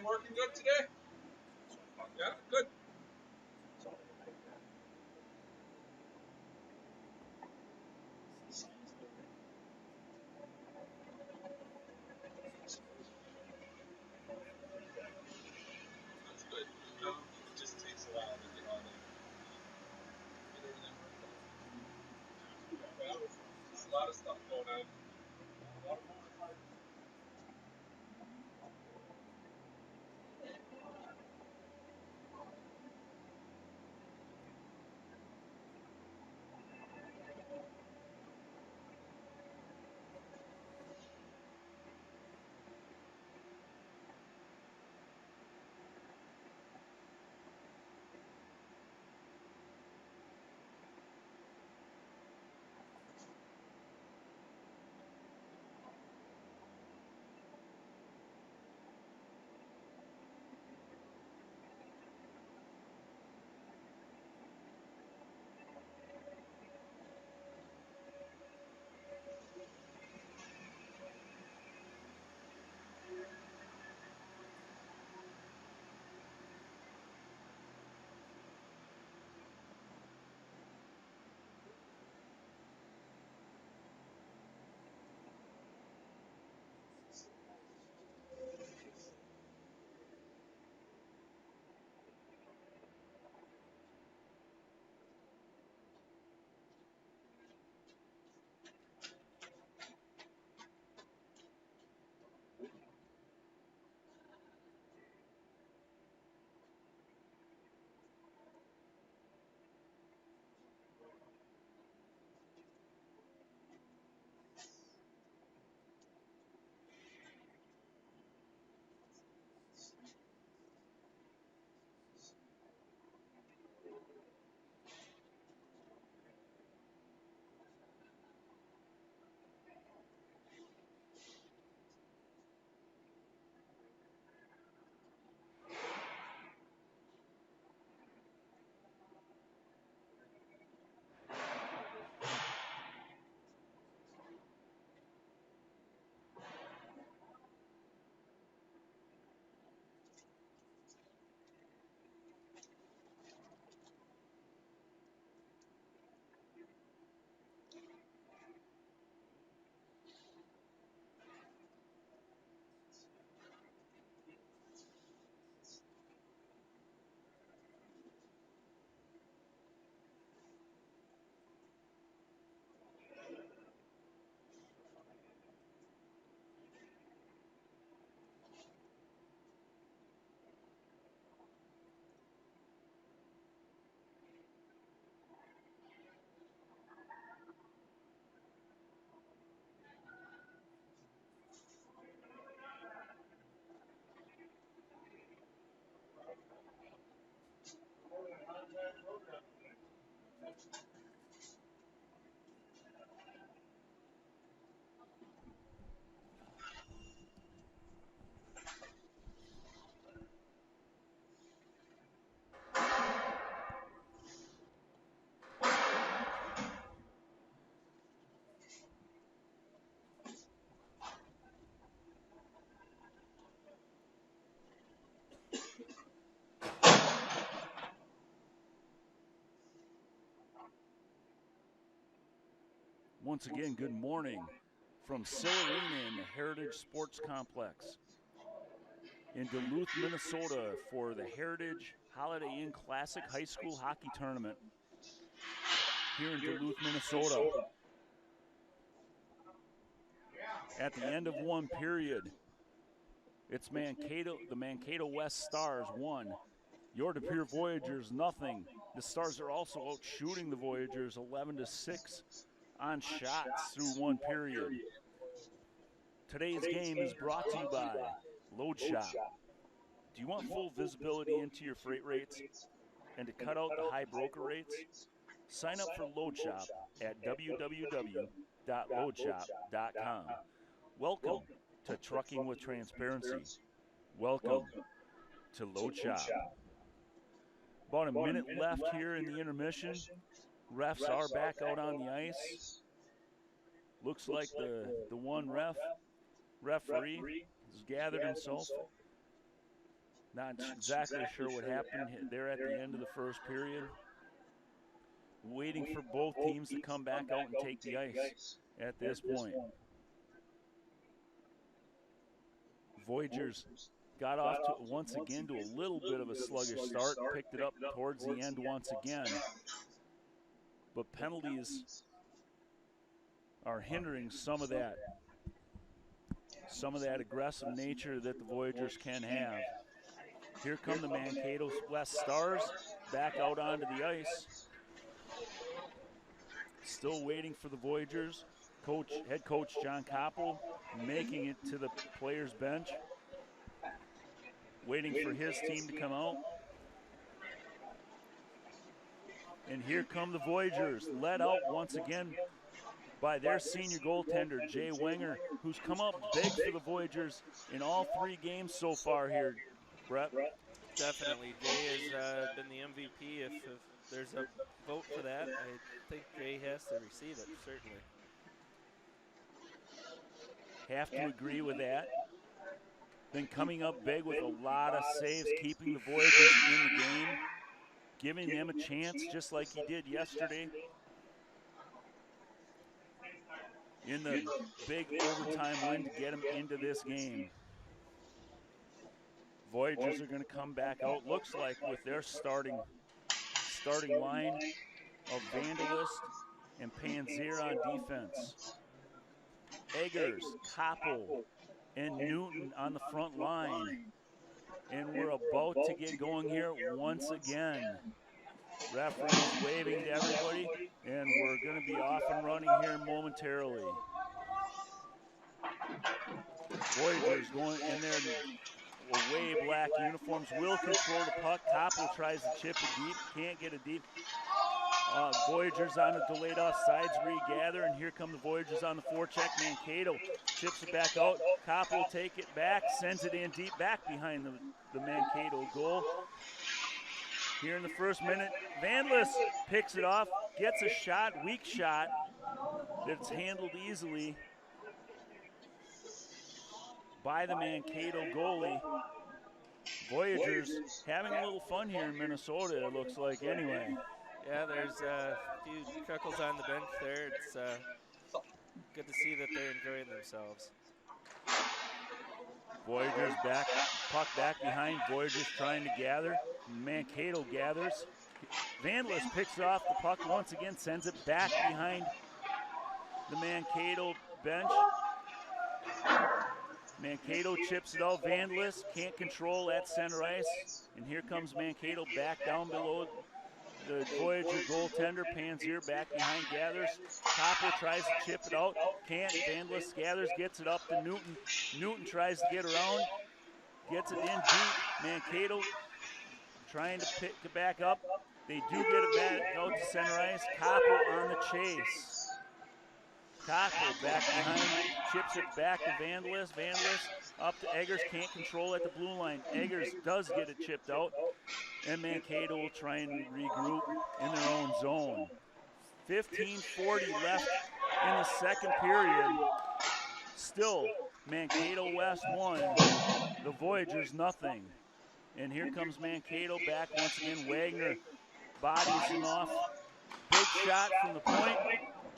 everything working good today? Yeah, good. That's good. It just takes a while to get all the get everything worked out. Yeah, there's a lot of stuff going on. A lot of moving parts. Once again, good morning from Sill Arena in the Heritage Sports Complex in Duluth, Minnesota for the Heritage Holiday Inn Classic High School Hockey Tournament here in Duluth, Minnesota. At the end of one period, it's Mankato, the Mankato West Stars 1, your Pere Voyageurs nothing. The Stars are also out shooting the Voyageurs 11-6 on shots through one period. Today's game is brought to you by Load Shop. Do you want full visibility into your freight rates and to cut out the high broker rates? Sign up for Load Shop at www.loadshop.com. Welcome to Trucking with Transparency. Welcome to Load Shop. About a minute left here in the intermission. Refs are back out on the ice. Looks like the one referee has gathered himself Not exactly sure what happened there at the end of the first period. Waiting for both teams to come back out and take the ice at this point. Voyageurs got off to once again to a little bit of a sluggish start, picked it up towards the end once again. But penalties are hindering some of that aggressive nature that the Voyageurs can have. Here come the Mankato West Stars back out onto the ice. Still waiting for the Voyageurs. Head coach John Koppel making it to the players' bench, waiting for his team to come out. And here come the Voyageurs, led out once again by their senior goaltender, Jay Wenger, who's come up big for the Voyageurs in all 3 games so far here, Brett. Definitely. Jay has been the MVP. If there's a vote for that, I think Jay has to receive it, certainly. Have to agree with that. Been coming up big with a lot of saves, keeping the Voyageurs in the game, giving them a chance just like he did yesterday in the big overtime win to get them into this game. Voyageurs are going to come back out, looks like, with their starting line of Vandalist and Panzer on defense. Eggers, Koppel, and Newton on the front line. And we're about to get going here once again. Referee's waving to everybody, and we're going to be off and running here momentarily. Voyageurs going in there in way black uniforms, will control the puck. Koppel tries to chip it deep, can't get it deep. Voyageurs on a delayed offsides regather, and here come the Voyageurs on the forecheck. Mankato chips it back out. Koppel will take it back, sends it in deep, back behind the Mankato goal. Here in the first minute, Vandalist picks it off, gets a shot, weak shot, that's handled easily by the Mankato goalie. Voyageurs having a little fun here in Minnesota, it looks like, anyway. Yeah, there's a few chuckles on the bench there. It's good to see that they're enjoying themselves. Voyageurs back, puck back behind. Voyageurs trying to gather. Mankato gathers. Vandalist picks off the puck once again, sends it back behind the Mankato bench. Mankato chips it out. Vandalist can't control at center ice. And here comes Mankato back down below the Voyager goaltender. Panzer back behind, gathers. Koppel tries to chip it out. Can't. Vandalist gathers, gets it up to Newton. Newton tries to get around. Gets it in deep. Mankato trying to pick it back up. They do get it back out to center ice. Koppel on the chase. Koppel back behind, chips it back to Vandalist. Vandalist up to Eggers, can't control at the blue line. Eggers does get it chipped out, and Mankato will try and regroup in their own zone. 15:40 left in the second period. Still, Mankato West 1, the Voyageurs nothing. And here comes Mankato back once again. Wagner bodies him off. Big shot from the point,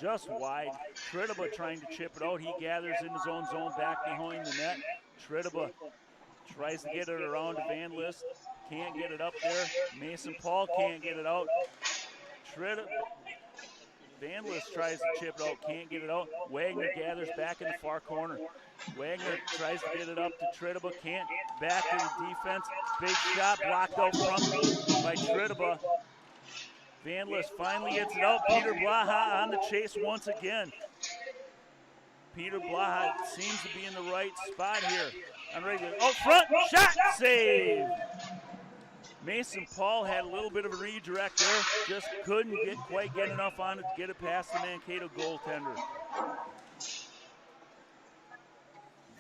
just wide. Tridiba trying to chip it out. He gathers in his own zone back behind the net. Tridiba tries to get it around to Vandalist. Can't get it up there. Mason Paul can't get it out. Vandalist tries to chip it out. Can't get it out. Wagner gathers back in the far corner. Wagner tries to get it up to Tridiba. Can't. Back to the defense. Big shot blocked out front by Tridiba. Vandalist finally gets it out. Peter Blaha on the chase once again. Peter Blaha seems to be in the right spot here. Out front, shot, save. Mason Paul had a little bit of a redirect there. Just couldn't quite get enough on it to get it past the Mankato goaltender.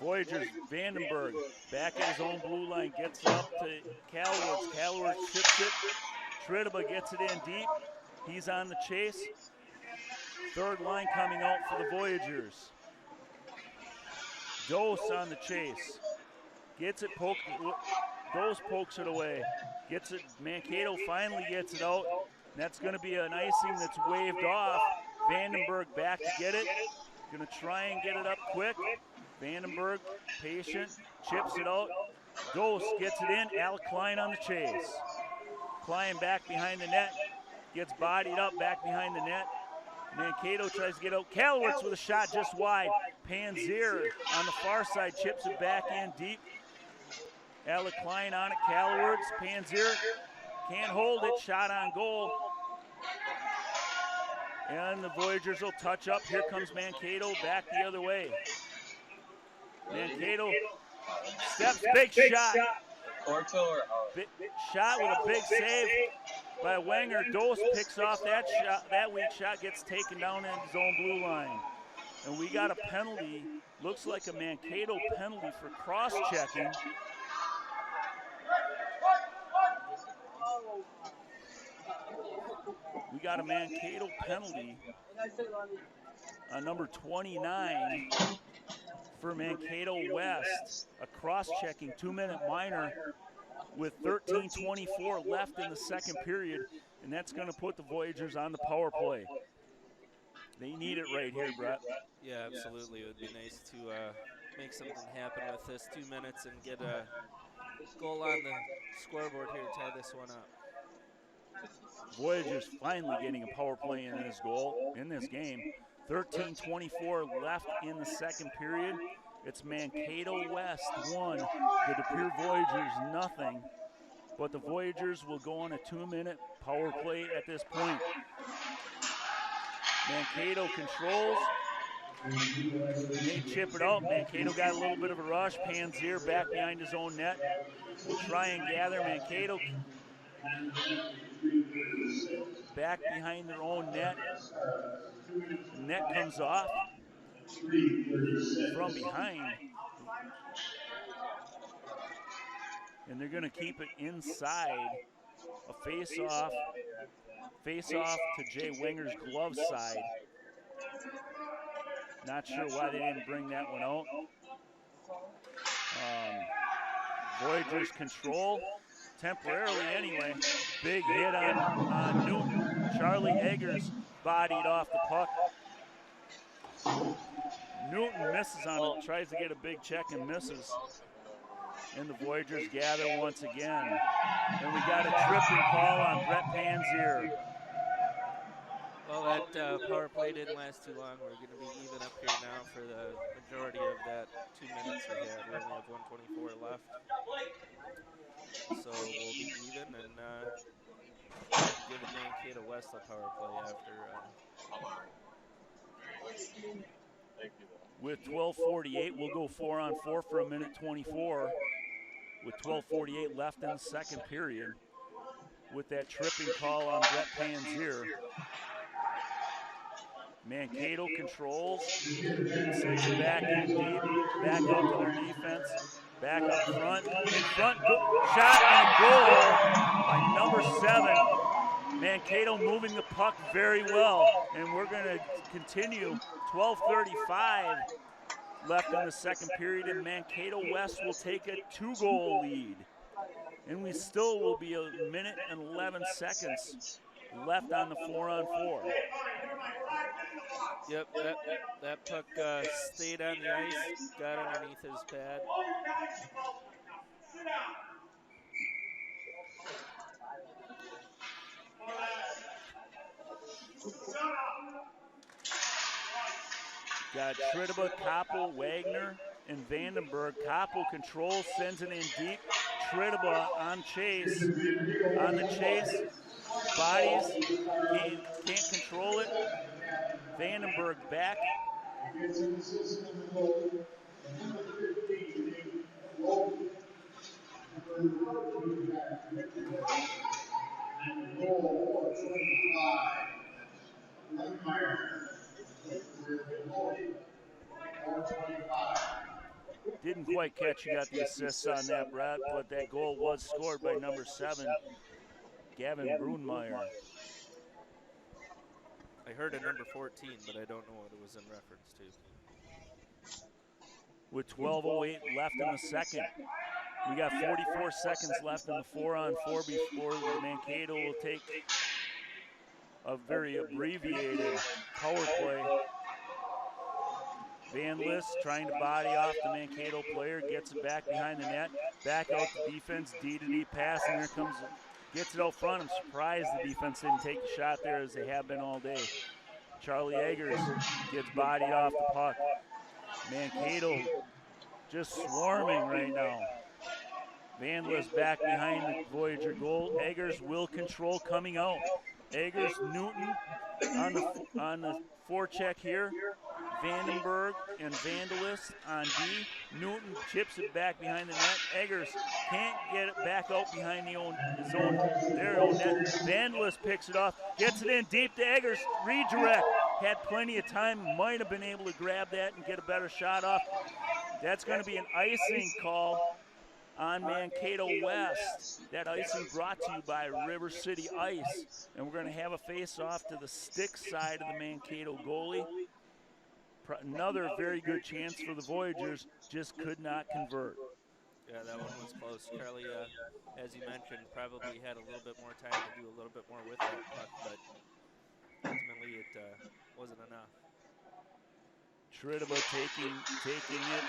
Voyageurs, Vandenberg, back at his own blue line, gets it up to Calwards. Calwards chips it. Tridiba gets it in deep. He's on the chase. Third line coming out for the Voyageurs. Dose on the chase. Gets it poked. Dose pokes it away. Gets it. Mankato finally gets it out. And that's going to be an icing that's waved off. Vandenberg back to get it. Going to try and get it up quick. Vandenberg, patient, chips it out. Dose gets it in. Al Klein on the chase. Klein back behind the net. Gets bodied up back behind the net. Mankato tries to get out. Kalowitz with a shot just wide. Panzier on the far side chips it back in deep. Alec Klein on it. Kalowitz. Panzier can't hold it. Shot on goal. And the Voyageurs will touch up. Here comes Mankato back the other way. Mankato steps. Big shot. Big shot with a big save by Wenger. Dose picks off that shot. That weak shot gets taken down in his own blue line. And we got a penalty. Looks like a Mankato penalty for cross-checking. We got a Mankato penalty on number 29 for Mankato West. A cross-checking 2-minute minor with 13:24 left in the second period, and that's going to put the Voyageurs on the power play. They need it right here, Brett. Yeah, absolutely. It would be nice to make something happen with this 2 minutes and get a goal on the scoreboard here to tie this one up. Voyageurs finally getting a power play in this game. 13:24 left in the second period. It's Mankato West 1, the De Pere Voyageurs nothing. But the Voyageurs will go on a 2-minute power play at this point. Mankato controls. They chip it out. Mankato got a little bit of a rush. Panzier back behind his own net. Will try and gather. Mankato back behind their own net. The net comes off from behind. And they're going to keep it inside. A face-off to Jay Wenger's glove side. Not sure why they didn't bring that one out. Voyageurs control, temporarily anyway. Big hit on Newton. Charlie Eggers bodied off the puck. Newton misses on it, tries to get a big check and misses. And the Voyageurs gather once again. And we got a tripping call on Brett Panzier. Well, that power play didn't last too long. We're going to be even up here now for the majority of that 2 minutes we had. We only have 124 left. So we'll be even and give it Mankato West a power play after. With 12:48, we'll go 4-on-4 for a minute 24. With 12:48 left in the second period. With that tripping call on Brett Panzier. Mankato controls, sends it back in deep, back out to their defense, back up front, in front, shot and goal by number 7. Mankato moving the puck very well, and we're going to continue. 12:35 left in the second period, and Mankato West will take a 2-goal lead. And we still will be a minute and 11 seconds left on the 4-on-4. Yep, that puck stayed on the ice, got underneath his pad. Got Trittaba, Koppel, Wagner, and Vandenberg. Koppel controls, sends it in deep. Trittaba on the chase, bodies, can't control it. Vandenberg back. Didn't quite catch you got the assists on that, Brett, but that goal was scored by number 7, Gavin Brunmeyer. I heard a number 14, but I don't know what it was in reference to. With 12:08 left in the second, We got 44 seconds left in the 4-on-4 before the Mankato will take a very abbreviated power play. Van List trying to body off the Mankato player, gets it back behind the net, back out the defense, D-to-D pass, and there comes, gets it out front. I'm surprised the defense didn't take the shot there as they have been all day. Charlie Eggers gets bodied off the puck. Mankato just swarming right now. Van List back behind the Voyager goal. Eggers will control coming out. Eggers, Newton on the forecheck here. Vandenberg and Vandalist on D. Newton chips it back behind the net. Eggers can't get it back out behind his own net. Vandalist picks it off, gets it in deep to Eggers. Redirect. Had plenty of time, might have been able to grab that and get a better shot off. That's going to be an icing call on Mankato West. That icing brought to you by River City Ice. And we're going to have a face-off to the stick side of the Mankato goalie. Another very good chance for the Voyagers, just could not convert. Yeah, that one was close. Charlie, as you mentioned, probably had a little bit more time to do a little bit more with that puck, but ultimately it wasn't enough. Tridiba taking it.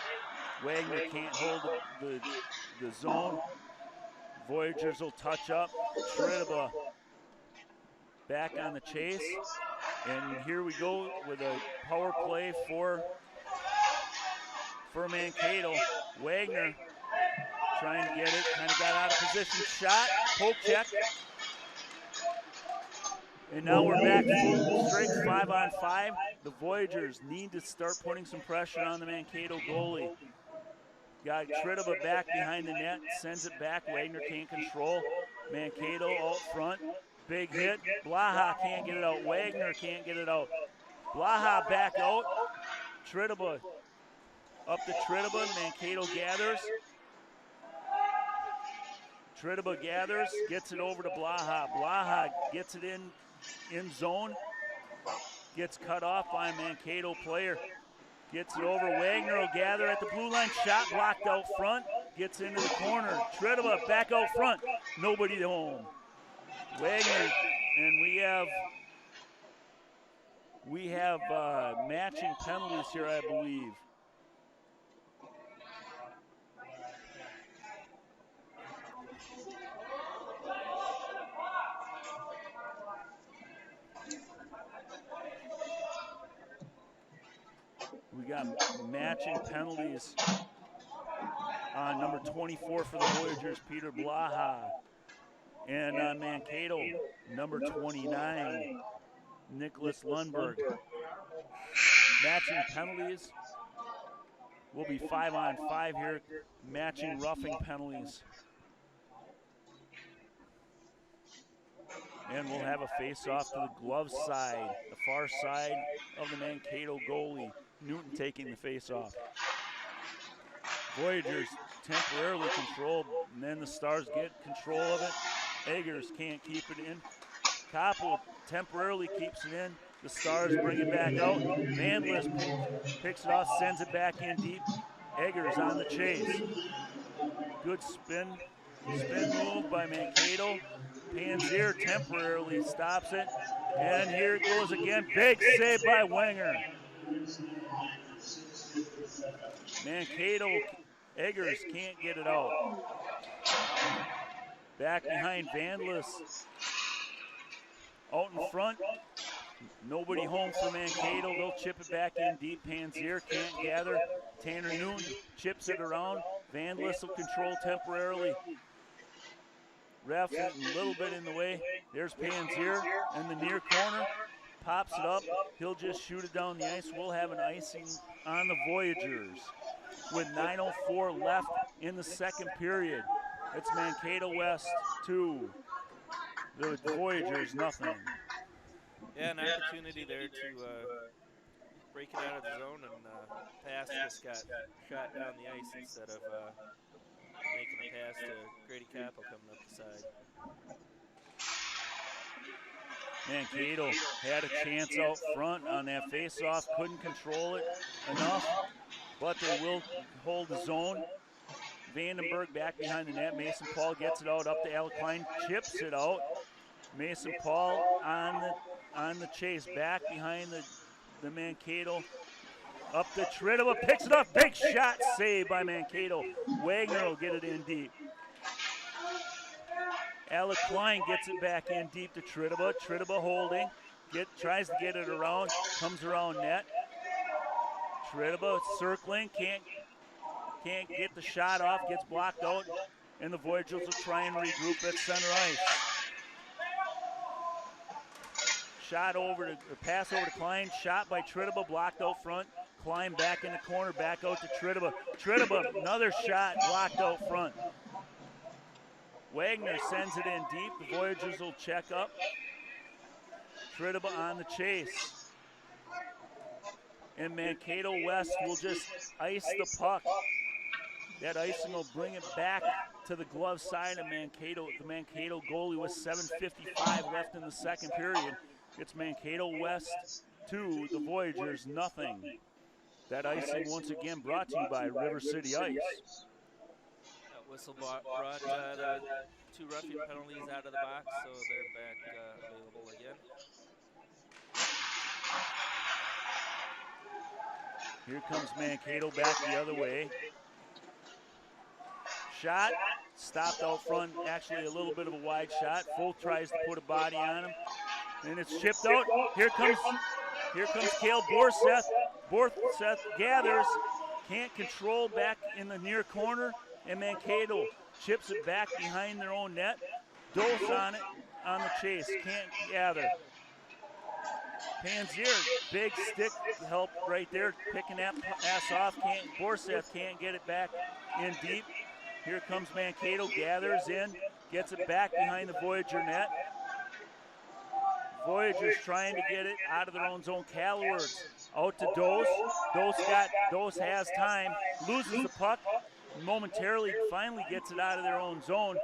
Wagner can't hold the zone. Voyagers will touch up. Tridiba back on the chase. And here we go with a power play for Mankato. Wagner trying to get it, kind of got out of position. Shot, poke check. And now we're back full strength, 5-on-5. The Voyagers need to start putting some pressure on the Mankato goalie. Got Tridiba back behind the net, sends it back. Wagner can't control. Mankato out front. Big hit. Blaha can't get it out. Wagner can't get it out. Blaha back out. Tridiba up to Tridiba. Mankato gathers. Tridiba gathers, gets it over to Blaha. Blaha gets it in zone. Gets cut off by a Mankato player. Gets it over. Wagner will gather at the blue line. Shot blocked out front. Gets into the corner. Tridiba back out front. Nobody home. Wagner, and we have matching penalties here, I believe. We got matching penalties on number 24 for the Voyagers, Peter Blaha. And on Mankato, number 29, Nicholas Lundberg. Matching penalties will be 5-on-5 here, matching roughing penalties. And we'll have a face-off to the glove side, the far side of the Mankato goalie. Newton taking the face-off. Voyagers temporarily controlled, and then the Stars get control of it. Eggers can't keep it in. Koppel temporarily keeps it in. The Stars bring it back out. Van List picks it off, sends it back in deep. Eggers on the chase. Good spin move by Mankato. Panzier temporarily stops it. And here it goes again. Big save by Wenger. Mankato, Eggers can't get it out. Back behind Vandalist. Out in front. Nobody home for Mankato. They'll chip it back in deep. Panzier can't gather. Tanner Newton chips it around. Vandalist will control temporarily. Ref a little bit in the way. There's Panzier in the near corner. Pops it up. He'll just shoot it down the ice. We'll have an icing on the Voyagers with 9:04 left in the second period. It's Mankato West 2. The Voyagers nothing. Yeah, an opportunity there to break it out of the zone, and pass just got shot down the ice instead of making a pass to Grady Koppel coming up the side. Mankato had a chance out front on that face-off, couldn't control it enough, but they will hold the zone. Vandenberg back behind the net. Mason Paul gets it out up to Alec Klein, chips it out. Mason Paul on the chase, back behind the Mankato. Up to Tridova, picks it up, big shot, saved by Mankato. Wagner will get it in deep. Alec Klein gets it back in deep to Tridova. Tridova holding, tries to get it around, comes around net. Tridova circling, can't get the shot off, gets blocked out, and the Voyageurs will try and regroup at center ice. Pass over to Klein, shot by Tridova, blocked out front. Klein back in the corner, back out to Tridova. Tridova, another shot, blocked out front. Wagner sends it in deep. The Voyageurs will check up. Tridova on the chase. And Mankato West will just ice the puck. That icing will bring it back to the glove side of Mankato. The Mankato goalie with 7:55 left in the second period. It's Mankato West 2, the Voyageurs nothing. That icing once again brought to you by River City Ice. That whistle brought the 2 roughing penalties out of the box, so they're back available again. Here comes Mankato back the other way. Shot, stopped out front, actually a little bit of a wide shot. Folt tries to put a body on him, and it's chipped out. Here comes Cale Borseth. Borseth gathers, can't control back in the near corner, and Mankato chips it back behind their own net. Dose on it on the chase, can't gather. Panzier, big stick help right there, picking that pass off. Borseth can't get it back in deep. Here comes Mankato, gathers in, gets it back behind the Voyager net. Voyageurs trying to get it out of their own zone. Calloward out to Dose. Dose has time, loses the puck momentarily, finally gets it out of their own zone,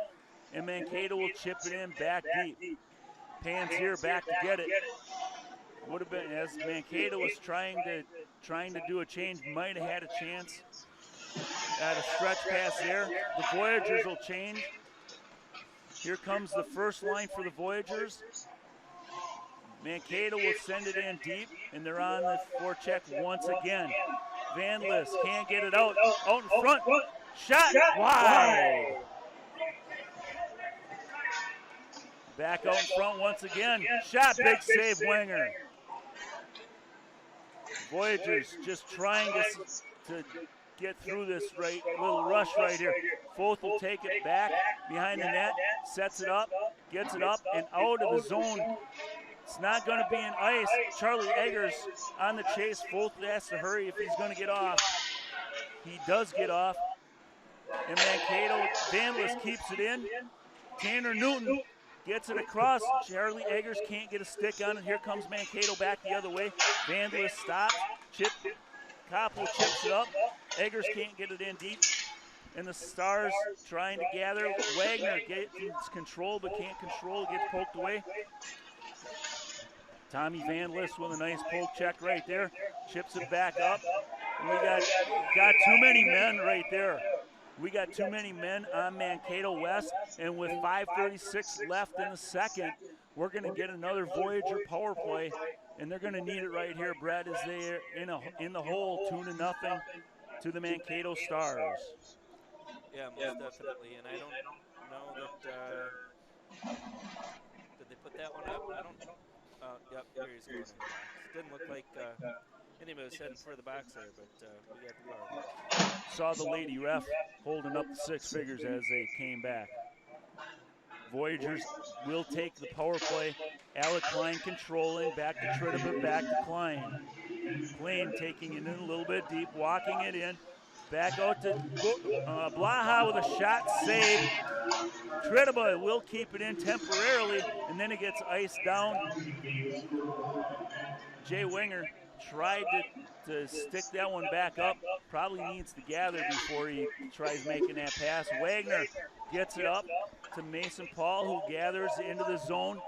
and Mankato will chip it in back deep. Panzier back to get it. Would have been, as Mankato was trying to do a change, might have had a chance at a stretch pass there. The Voyageurs will change. Here comes the first line for the Voyageurs. Mankato will send it in deep, and they're on the forecheck once again. Van List can't get it out in front. Shot wide. Back out in front once again. Shot, big save, Wenger. Voyageurs just trying to get through this little rush right here. Foth will take it back behind the net, sets it up, gets it up and out of the zone. It's not going to be an ice. Charlie Eggers on the chase. Foth has to hurry if he's going to get off. He does get off. And Mankato, Vanless keeps it in. Tanner Newton gets it across. Charlie Eggers can't get a stick on it. Here comes Mankato back the other way. Vanless stops. Koppel chips it up. Eggers can't get it in deep. And the Stars trying to gather. Wagner gets control but can't control. Gets poked away. Tommy Van List with a nice poke check right there. Chips it back up. And we got too many men right there. We got too many men on Mankato West. And with 5:36 left in the second, we're going to get another Voyager power play. And they're going to need it right here, Brett, as they're in the hole, 2-0 to the Mankato Stars. Yeah, most definitely. And I don't know that did they put that one up? I don't. Yep, here he's going in the box. Didn't look like anybody was heading for the box there, but we got the power. Saw the lady ref holding up the 6 figures as they came back. Voyageurs will take the power play. Alec Klein controlling, back to Tridova, back to Klein. Klein taking it in a little bit deep, walking it in. Back out to Blaha with a shot save. Tridova will keep it in temporarily, and then it gets iced down. Jay Winger tried to stick that one back up. Probably needs to gather before he tries making that pass. Wagner gets it up to Mason Paul, who gathers into the zone.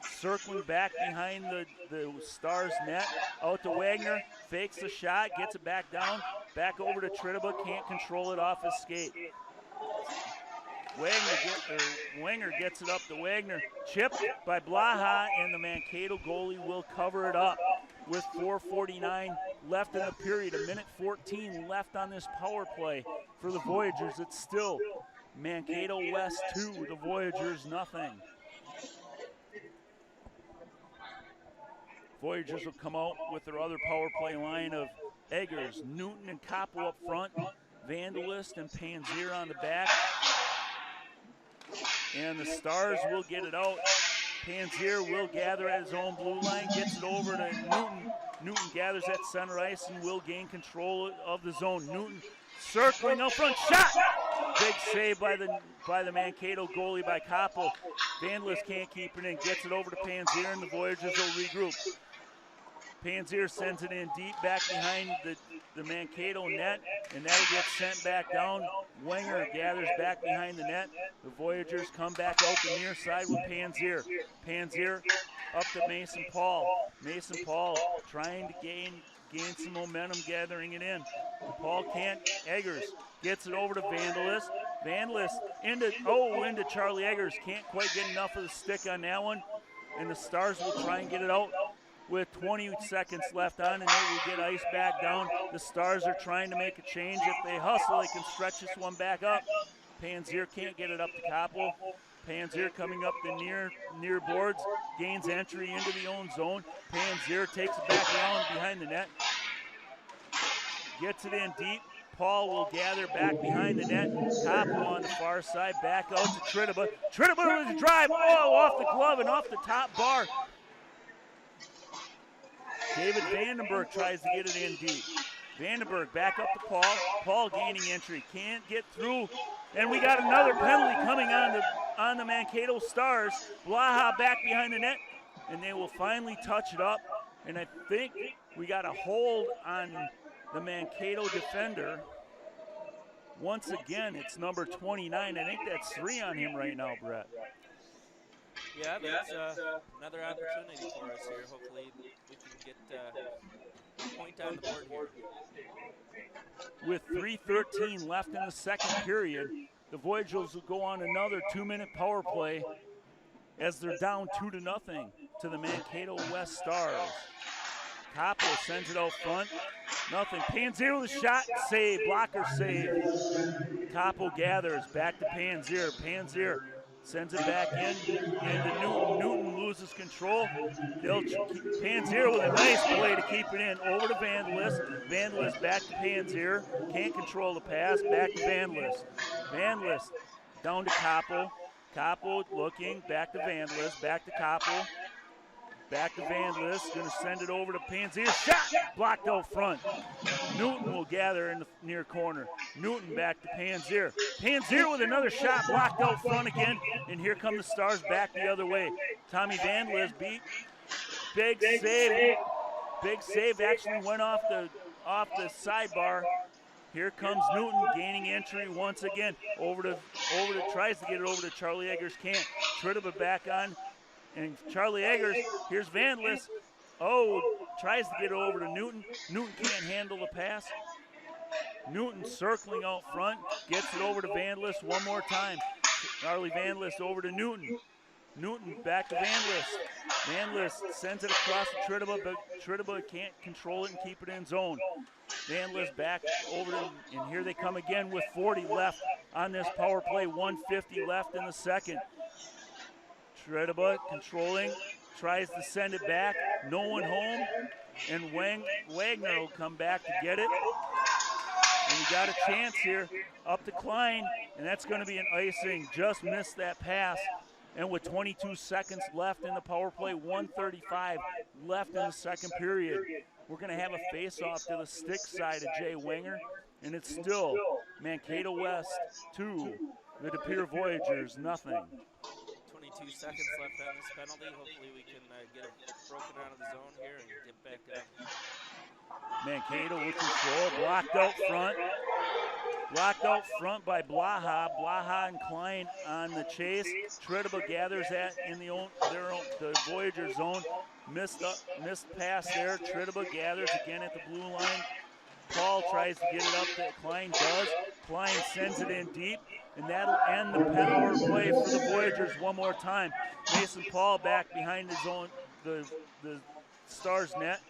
Circling back behind the Stars net. Out to Wagner. Fakes the shot. Gets it back down. Back over to Trittaba, can't control it off his skate. Wenger gets it up to Wagner. Chipped by Blaha, and the Mankato goalie will cover it up with 4:49 left in the period. 1:14 left on this power play for the Voyageurs. It's still Mankato West 2, the Voyageurs nothing. Voyageurs will come out with their other power play line of Eggers, Newton, and Capo up front. Vandalist and Panzier on the back. And the Stars will get it out. Panzier will gather at his own blue line, gets it over to Newton. Newton gathers at center ice and will gain control of the zone. Newton circling up front, shot! Big save by the Mankato goalie by Capo. Vandalist can't keep it in, gets it over to Panzier, and the Voyageurs will regroup. Panzier sends it in deep back behind the Mankato net, and that'll get sent back down. Wenger gathers back behind the net. The Voyageurs come back out the near side with Panzier. Panzier up to Mason Paul. Mason Paul trying to gain some momentum, gathering it in. Paul can't. Eggers gets it over to Vandalist. Vandalist into Charlie Eggers. Can't quite get enough of the stick on that one. And the Stars will try and get it out with 20 seconds left on, and they will get ice back down. The Stars are trying to make a change. If they hustle, they can stretch this one back up. Panzier can't get it up to Capo. Panzier coming up the near boards, gains entry into the own zone. Panzier takes it back around behind the net. Gets it in deep. Paul will gather back behind the net. Capo on the far side, back out to Trittaba. Trittaba with a drive, off the glove and off the top bar. David Vandenberg tries to get it in deep. Vandenberg back up to Paul. Paul gaining entry, can't get through. And we got another penalty coming on the Mankato Stars. Blaha back behind the net, and they will finally touch it up. And I think we got a hold on the Mankato defender. Once again, it's number 29. I think that's 3 on him right now, Brett. Yeah, that's another opportunity for us here. Hopefully we can get a point on the board here. With 3:13 left in the second period, the Voyageurs will go on another 2-minute power play as they're down 2-0 to the Mankato West Stars. Capo sends it out front. Nothing. Panzier with a shot. Save. Blocker save. Capo gathers. Back to Panzier. Panzier sends it back into Newton. Newton loses control. Panzier with a nice play to keep it in. Over to Vandalist. Vandalist back to Panzier. Can't control the pass. Back to Vandalist. Vandalist down to Capo. Capo looking. Back to Vandalist. Back to Capo. Back to Vandalist. Going to send it over to Panzier. Shot! Blocked out front. Newton will gather in the near corner. Newton back to Panzier. Panzier with another shot. Blocked out front again. And here come the Stars back the other way. Tommy Vandalist beat. Big save. Big save actually went off the sidebar. Here comes Newton gaining entry once again. Tries to get it over to Charlie Eggers. Can't. Trittaba back on. And Charlie Eggers, here's Vandalist. Tries to get it over to Newton. Newton can't handle the pass. Newton circling out front, gets it over to Vandalist one more time. Charlie Vandalist over to Newton. Newton back to Vandalist. Vandalist sends it across to Trittaba, but Trittaba can't control it and keep it in zone. Vandalist back over to, and here they come again with 40 left on this power play, 1:50 left in the second. Trittaba controlling, tries to send it back, no one home, and Wagner will come back to get it. And we got a chance here up to Klein, and that's going to be an icing. Just missed that pass. And with 22 seconds left in the power play, 1:35 left in the second period, we're going to have a face-off to the stick side of Jay Wenger, and it's still Mankato West 2, the De Pere Voyageurs nothing. 22 seconds left on this penalty. Hopefully we can get it broken out of the zone here and get back up. Mankato with control, blocked out front. Blocked out front by Blaha. Blaha and Klein on the chase. Trittaba gathers that in the Voyager zone. Missed pass there. Trittaba gathers again at the blue line. Paul tries to get it up that Klein does. Klein sends it in deep, and that'll end the power play for the Voyageurs one more time. Mason Paul back behind his own the Stars net.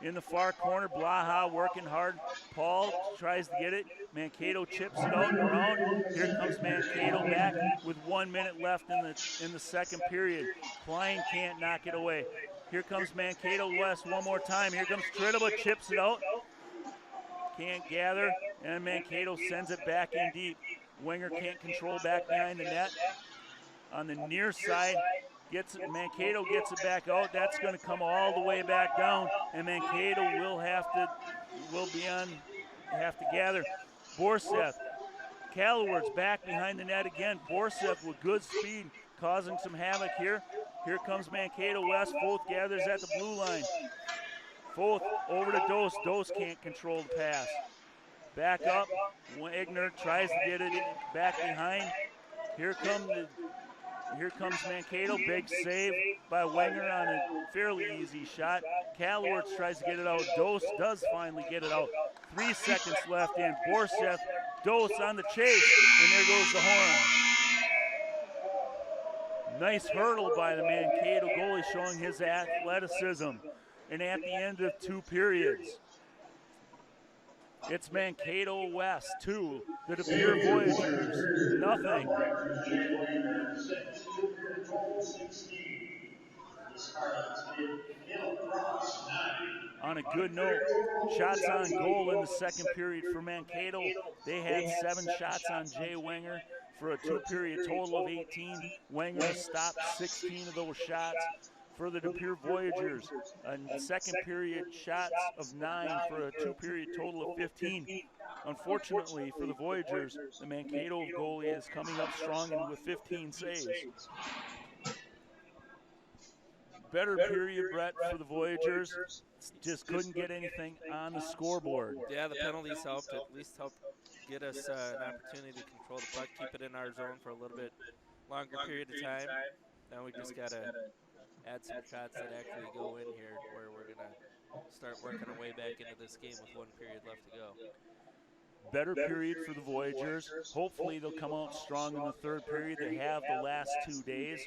In the far corner, Blaha working hard. Paul tries to get it. Mankato chips it out and around. Here comes Mankato back with 1 minute left in the second period. Klein can't knock it away. Here comes Mankato West one more time. Here comes Tridaba, chips it out. Can't gather, and Mankato sends it back in deep. Wenger can't control back behind the net. On the near side, Mankato gets it back out. That's going to come all the way back down, and Mankato will have to gather. Borseth, Calloward's back behind the net again. Borseth with good speed, causing some havoc here. Here comes Mankato West. Foth gathers at the blue line. Foth over to Dose. Dose can't control the pass. Back up. Wagner tries to get it back behind. Here comes Mankato. Big save by Wenger on a fairly easy shot. Calloward tries to get it out. Dose does finally get it out. 3 seconds left in. Borseth, Dose on the chase, and there goes the horn. Nice hurdle by the Mankato goalie, showing his athleticism. And at the end of 2 periods, it's Mankato West 2, the De Pere Voyageurs nothing. On a good note, shots on goal in the second period for Mankato. They had 7 shots on Jay Wenger for a 2-period total of 18. Wenger stopped 16 of those shots. For the De Pere Voyageurs, second period shots of 9 for a 2-period total of 15. Unfortunately for the Voyageurs, the Mankato goalie is coming up strong and with 15 saves. Better period, Brett, for the Voyageurs. Just couldn't get anything on the scoreboard. Yeah, the penalties helped. At least helped get us an opportunity to control the puck, keep it in our zone for a little bit longer period of time. Now we just got to add some shots that actually go in here, where we're going to start working our way back into this game with 1 period left to go. Better period for the Voyageurs. Hopefully they'll come out strong in the third period. They have the last 2 days,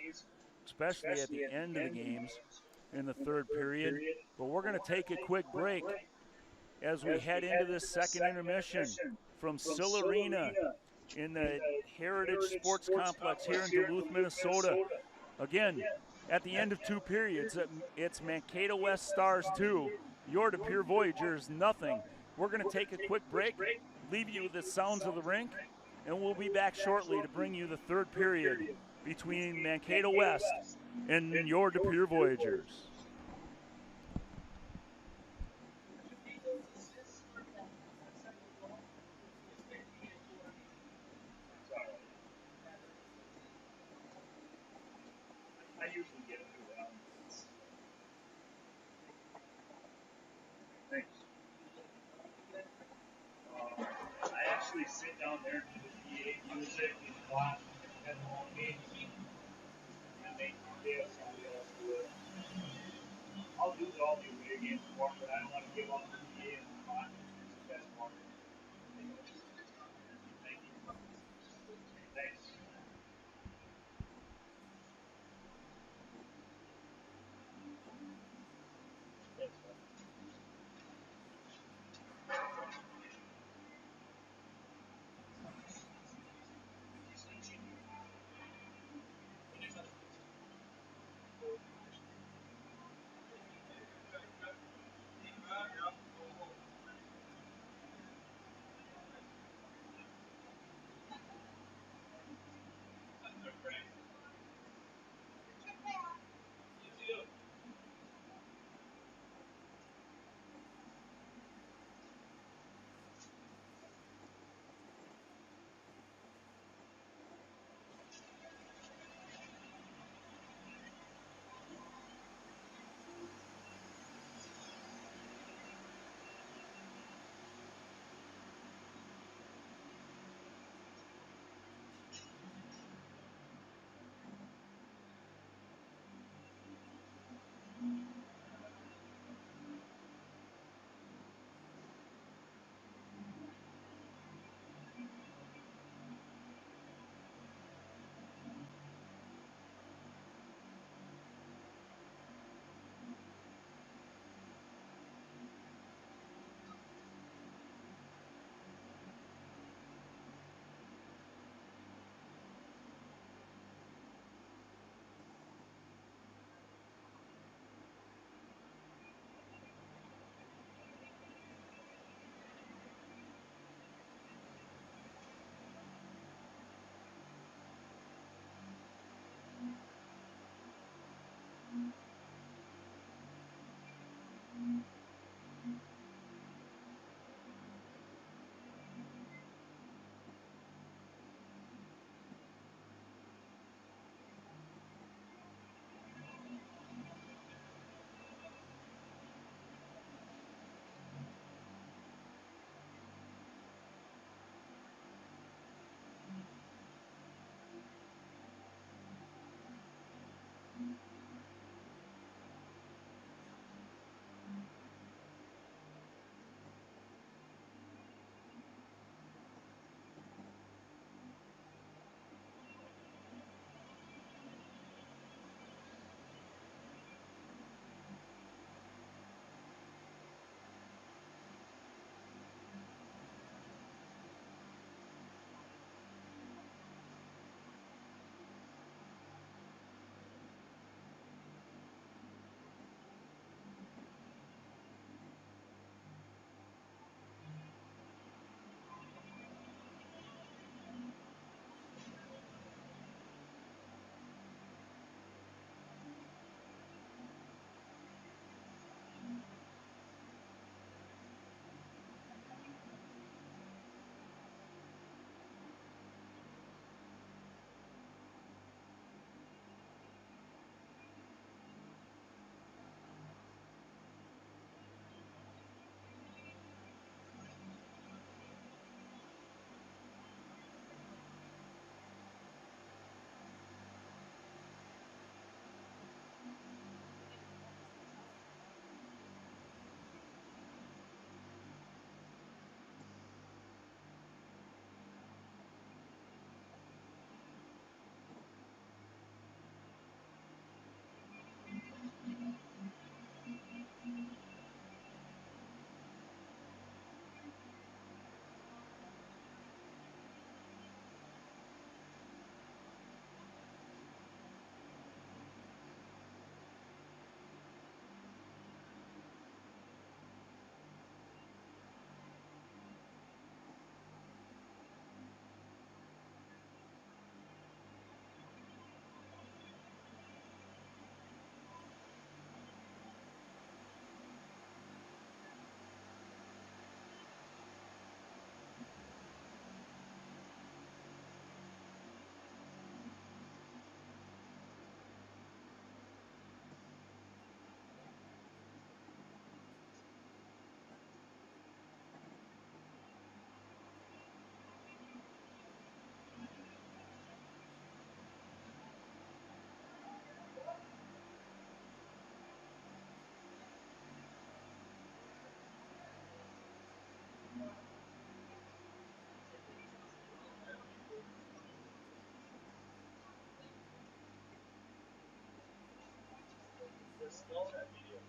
especially at the end of the games in the third period. But we're going to take a quick break as we head into this second intermission from Sill Arena in the Heritage Sports Complex here in Duluth, Minnesota. Again, at the end of 2 periods, it's Mankato West Stars 2, your De Pere Voyageurs nothing. We're going to take a quick break, leave you with the sounds of the rink, and we'll be back shortly to bring you the third period between Mankato West and your De Pere Voyageurs. I usually get it around. Thanks. I actually sit down there and do the PA music and watch and all games. And make somebody else do it. I'll do all the away games for but I don't want to give up the PA and the watch. It's the best part. Thank you. Thanks. We're still at medium.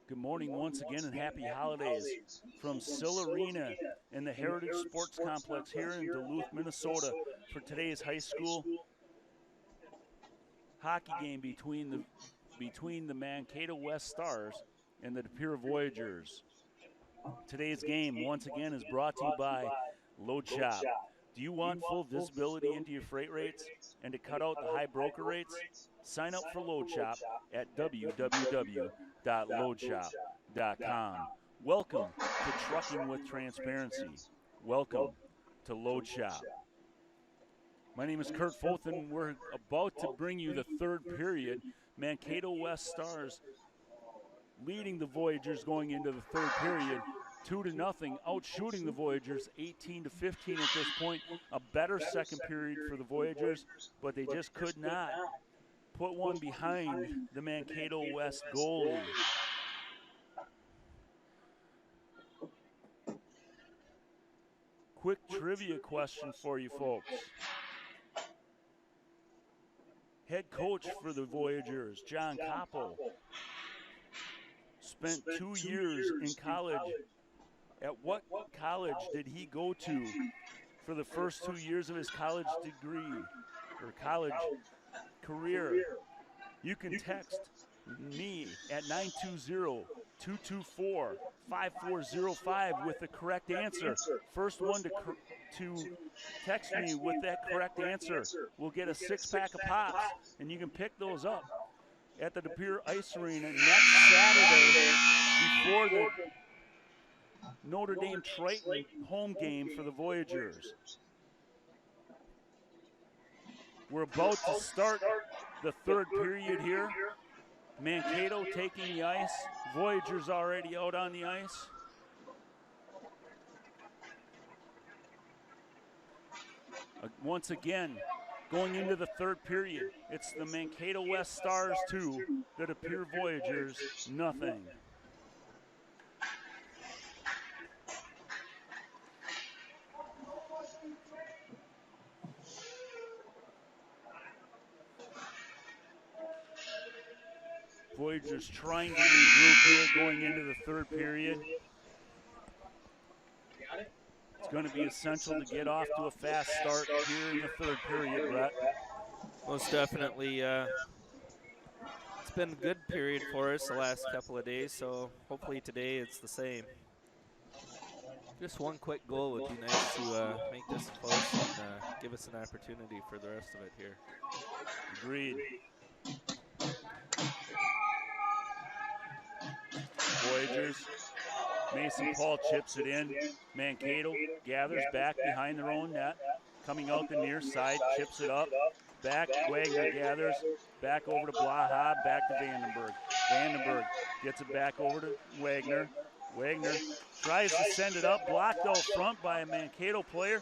Good morning once again and happy holidays from Sill Arena in the Heritage Sports Complex here in Duluth, Minnesota for today's high school hockey game between the Mankato West Stars and the Pere Voyageurs. Today's game once again is brought to you by Load Shop. Do you want full visibility into your freight rates and to cut out the high broker rates? Sign up for Load Shop at www.loadshop.com. Welcome to Trucking with Transparency. Welcome to Load Shop. My name is Kurt Foth, and we're about to bring you the third period. Mankato West Stars leading the Voyageurs going into the third period, 2-0, outshooting the Voyageurs 18-15 at this point. A better second period for the Voyageurs, but they just could not put one behind the Mankato West goalie. Quick trivia question for you folks. Head coach for the Voyageurs, John Capo, spent 2 years in college. At what college did he go to for the first 2 years of his college degree or college career? You can text me at 920-224-5405 with the correct answer. First one to text me with that correct answer will get a 6-pack of Pops, and you can pick those up at the De Pere Ice Arena next Saturday before the Notre Dame Triton home game for the Voyageurs. We're about to start the third period here. Mankato taking the ice. Voyageurs already out on the ice. Once again, going into the third period, it's the Mankato West Stars 2, the De Pere Voyageurs nothing. Voyageurs trying to regroup here going into the third period. It's going to be essential to get off to a fast start here in the third period, Brett. Most definitely. It's been a good period for us the last couple of days, so hopefully today it's the same. Just one quick goal would be nice to make this close and give us an opportunity for the rest of it here. Agreed. Voyageurs. Mason Paul chips it in. Mankato gathers back behind their own net. Coming out the near side, chips it up. Back, Wagner gathers. Back over to Blaha, back to Vandenberg. Vandenberg gets it back over to Wagner. Wagner tries to send it up, blocked out front by a Mankato player.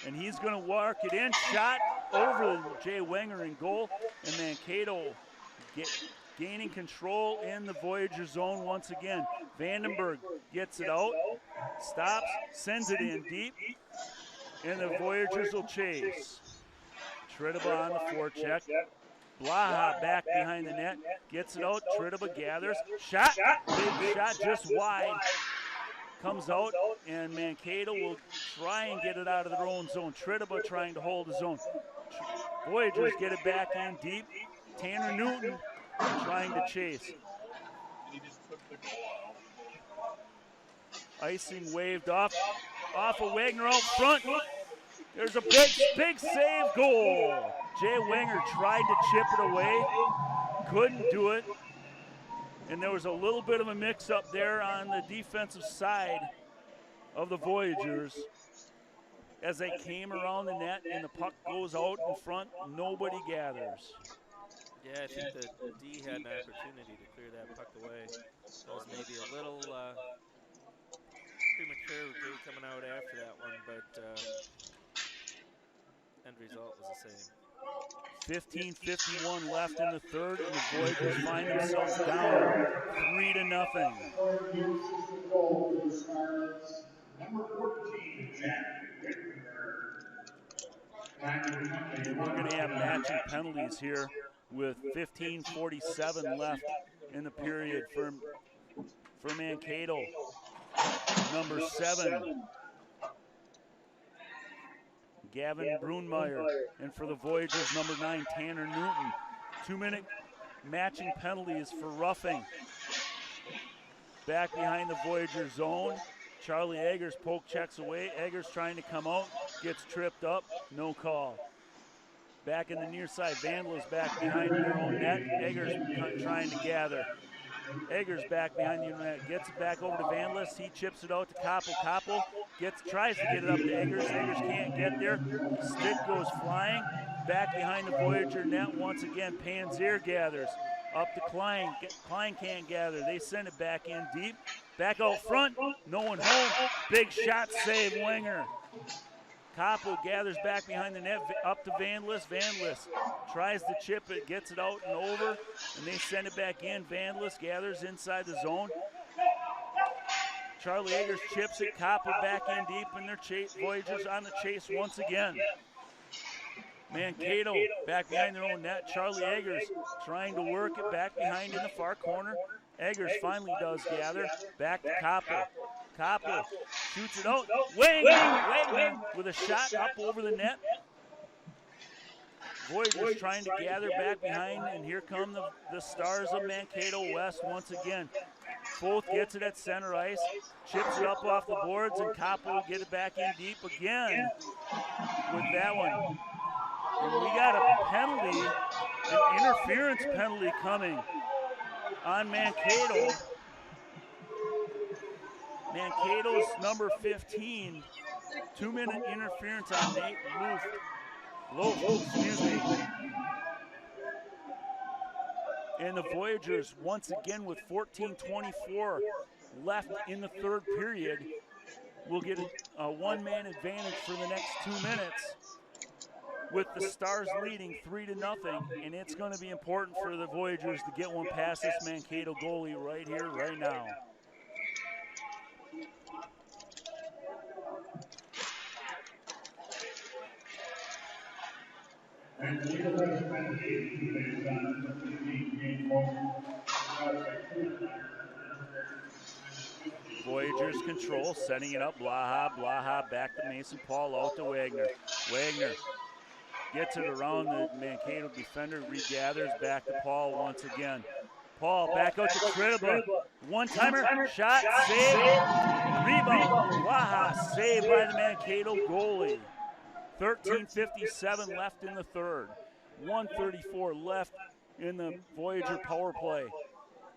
And he's going to walk it in. Shot over Jay Wenger in goal. And Mankato gaining control in the Voyager zone once again. Vandenberg gets it out, stops, sends it in deep, and the Voyageurs will chase. Tridiba on the forecheck. Blaha back behind the net, gets it out. Tridiba gathers. Shot, big shot just wide. Comes out, and Mankato will try and get it out of their own zone. Tridiba trying to hold his own. Voyageurs get it back in deep. Tanner Newton trying to chase. Icing waved off of Wagner out front. There's a big save goal. Jay Wenger tried to chip it away, couldn't do it. And there was a little bit of a mix-up there on the defensive side of the Voyageurs. As they came around the net and the puck goes out in front, nobody gathers. Yeah, I think the D had an opportunity to clear that puck away. That was maybe a little premature, Jay coming out after that one, but end result was the same. 15:51 left in the third, and the Voyageurs find themselves down 3-0. And we're going to have matching penalties here with 15:47 left in the period for Mankato. Number 7, Gavin Brunmeyer, and for the Voyageurs, number 9, Tanner Newton. 2-minute matching penalties for roughing. Back behind the Voyager zone, Charlie Eggers poke checks away. Eggers trying to come out, gets tripped up, no call. Back in the near side, Vandal is back behind their own net. Eggers trying to gather. Eggers back behind the net, gets it back over to Vanless. He chips it out to Koppel. Koppel tries to get it up to Eggers. Eggers can't get there. Stick goes flying. Back behind the Voyager net once again. Panzer gathers. Up to Klein. Klein can't gather. They send it back in deep. Back out front. No one home. Big shot save, Winger. Koppel gathers back behind the net, up to Vanless. Vanless tries to chip it, gets it out and over, and they send it back in. Vanless gathers inside the zone. Charlie Eggers chips it, Koppel back in deep, and their Voyagers on the chase once again. Mankato back behind their own net. Charlie Eggers trying to work it back behind in the far corner. Eggers finally does gather. Back to Koppel. Koppel shoots it out. Wagner with a shot up over the net. Voyagers trying to gather back behind, and here come the Stars of Mankato West once again. Foth gets it at center ice, chips it up off the boards, and Koppel will get it back in deep again with that one. And we got a penalty, an interference penalty coming on Mankato. Mankato's number 15, 2-minute interference on Nate Loaf, excuse me. And the Voyagers, once again with 14:24 left in the third period, will get a one-man advantage for the next 2 minutes, with the Stars leading 3-0, and it's going to be important for the Voyagers to get one past this Mankato goalie right here, right now. Voyagers control, setting it up. Blaha back to Mason Paul, out to Wagner. Wagner gets it around the Mankato defender, regathers back to Paul once again. Paul back out to Triba. One-timer, shot, save, rebound. Blaha saved by the Mankato goalie. 13:57 left in the third. 1:34 left in the Voyager power play.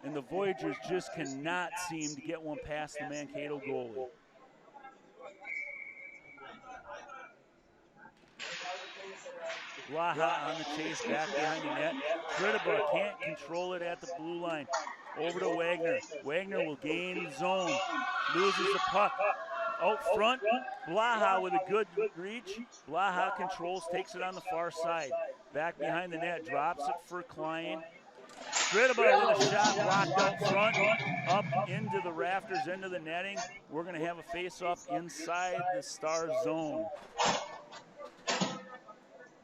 And the Voyagers just cannot seem to get one past the Mankato goalie. Blaha on the chase back behind the net. Triba can't control it at the blue line. Over to Wagner. Wagner will gain zone. Loses the puck. Out front, Blaha with a good reach. Blaha controls, takes it on the far side. Back behind the net, drops it for Klein. Triba with a shot blocked out front, up into the rafters, into the netting. We're going to have a face-off inside the Star zone.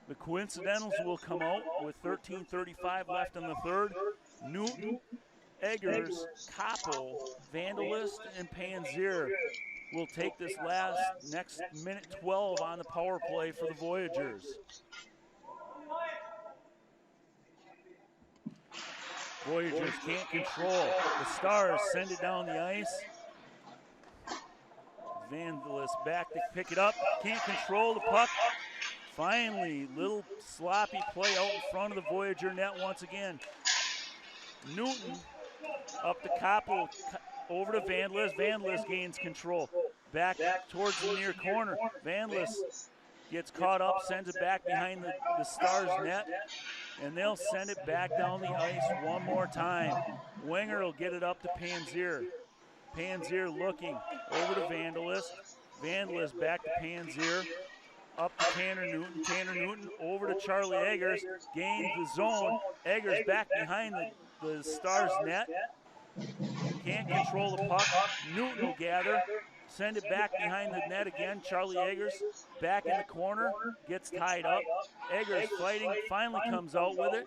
The coincidentals will come out with 13:35 left in the third. Newton, Eggers, Koppel, Vandalist, and Panzer will take this next minute 12 on the power play for the Voyagers. Voyagers can't control. The Stars send it down the ice. Vandalist back to pick it up. Can't control the puck. Finally, little sloppy play out in front of the Voyager net once again. Newton up to Koppel, over to Vandalist. Vandalist gains control. Back towards the near corner. Vandalist gets caught up, sends it back behind the Stars net, and they'll send it back down the ice one more time. Winger will get it up to Panzer. Panzer looking over to Vandalist. Vandalist back to Panzer. Up to Tanner Newton. Tanner Newton over to Charlie Eggers. Gains the zone. Eggers back behind the Stars net. Can't control the puck. Newton will gather. Send it back behind the net again. Charlie Eggers back in the corner. Gets tied up. Eggers fighting. Finally comes out with it.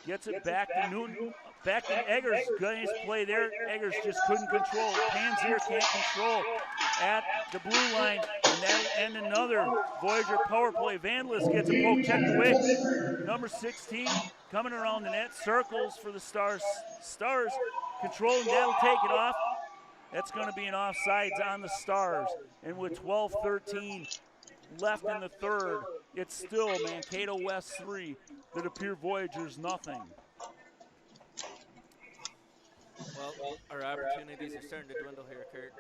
Gets it back to Newton. Back to Eggers. Nice play there. Eggers just couldn't control. Panzer can't control at the blue line. And that'll end another Voyager power play. Vandalist gets a poke checked away. Number 16 coming around the net. Circles for the Stars. Stars controlling. That'll take it off. That's going to be an offsides on the Stars. And with 12:13 left in the third, it's still Mankato West 3, the De Pere Voyagers nothing. Well, our opportunities are starting to dwindle here, Kurt.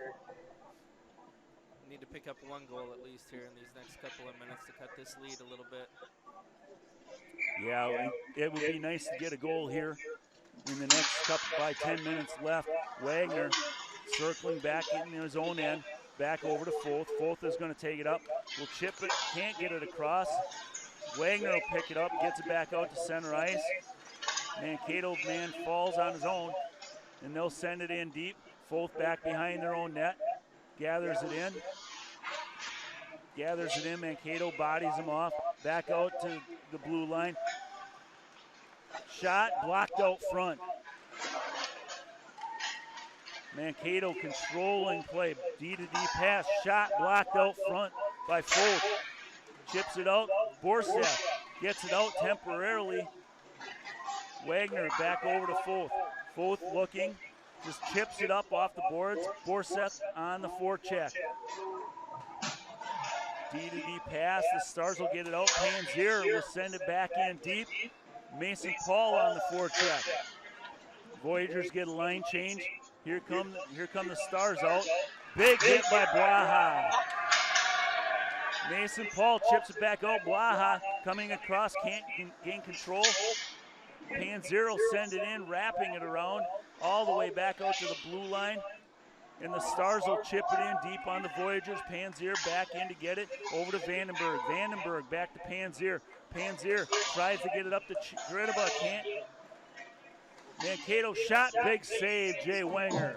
We need to pick up one goal at least here in these next couple of minutes to cut this lead a little bit. Yeah, it would be nice to get a goal here in the next couple by 10 minutes left. Wagner circling back in his own end, back over to Foth. Foth is going to take it up, will chip it, can't get it across. Wagner will pick it up, gets it back out to center ice. Mankato man falls on his own, and they'll send it in deep. Foth back behind their own net, gathers it in. Mankato bodies him off, back out to the blue line. Shot blocked out front. Mankato controlling play, D-to-D pass, shot blocked out front by Foth. Chips it out, Borseth gets it out temporarily. Wagner back over to Foth. Foth looking, just chips it up off the boards. Borseth on the forecheck. D-to-D pass, the Stars will get it out. Panzier will send it back in deep. Mason Paul on the forecheck. Voyageurs get a line change. Here come the Stars out. Big hit by Blaha. Mason Paul chips it back out. Blaha coming across, can't gain control. Panzier will send it in, wrapping it around all the way back out to the blue line. And the Stars will chip it in deep on the Voyageurs. Panzier back in to get it over to Vandenberg. Vandenberg back to Panzier. Panzier tries to get it up to Gridaba, can't. Mankato shot, big save, Jay Wenger.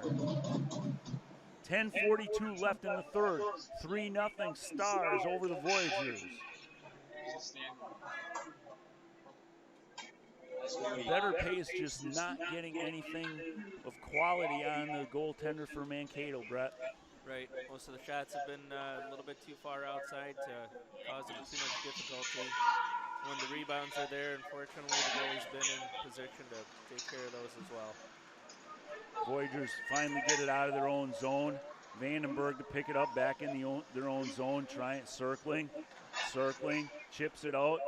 10:42 left in the third. 3-0 Stars over the Voyageurs. Better Pace just not getting anything of quality on the goaltender for Mankato, Brett. Right. Most of the shots have been a little bit too far outside to cause them too much difficulty. When the rebounds are there, unfortunately, the goalie's been in position to take care of those as well. Voyageurs finally get it out of their own zone. Vandenberg to pick it up back in their own zone, trying circling, chips it out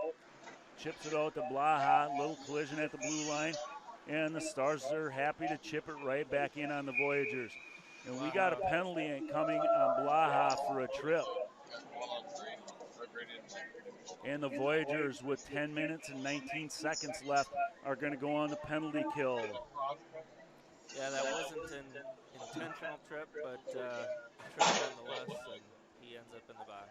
to Blaha. Little collision at the blue line, and the Stars are happy to chip it right back in on the Voyageurs. And we got a penalty coming on Blaha for a trip. And the Voyageurs, with 10 minutes and 19 seconds left, are going to go on the penalty kill. Yeah, that wasn't an intentional trip, but a trip nonetheless, and he ends up in the box.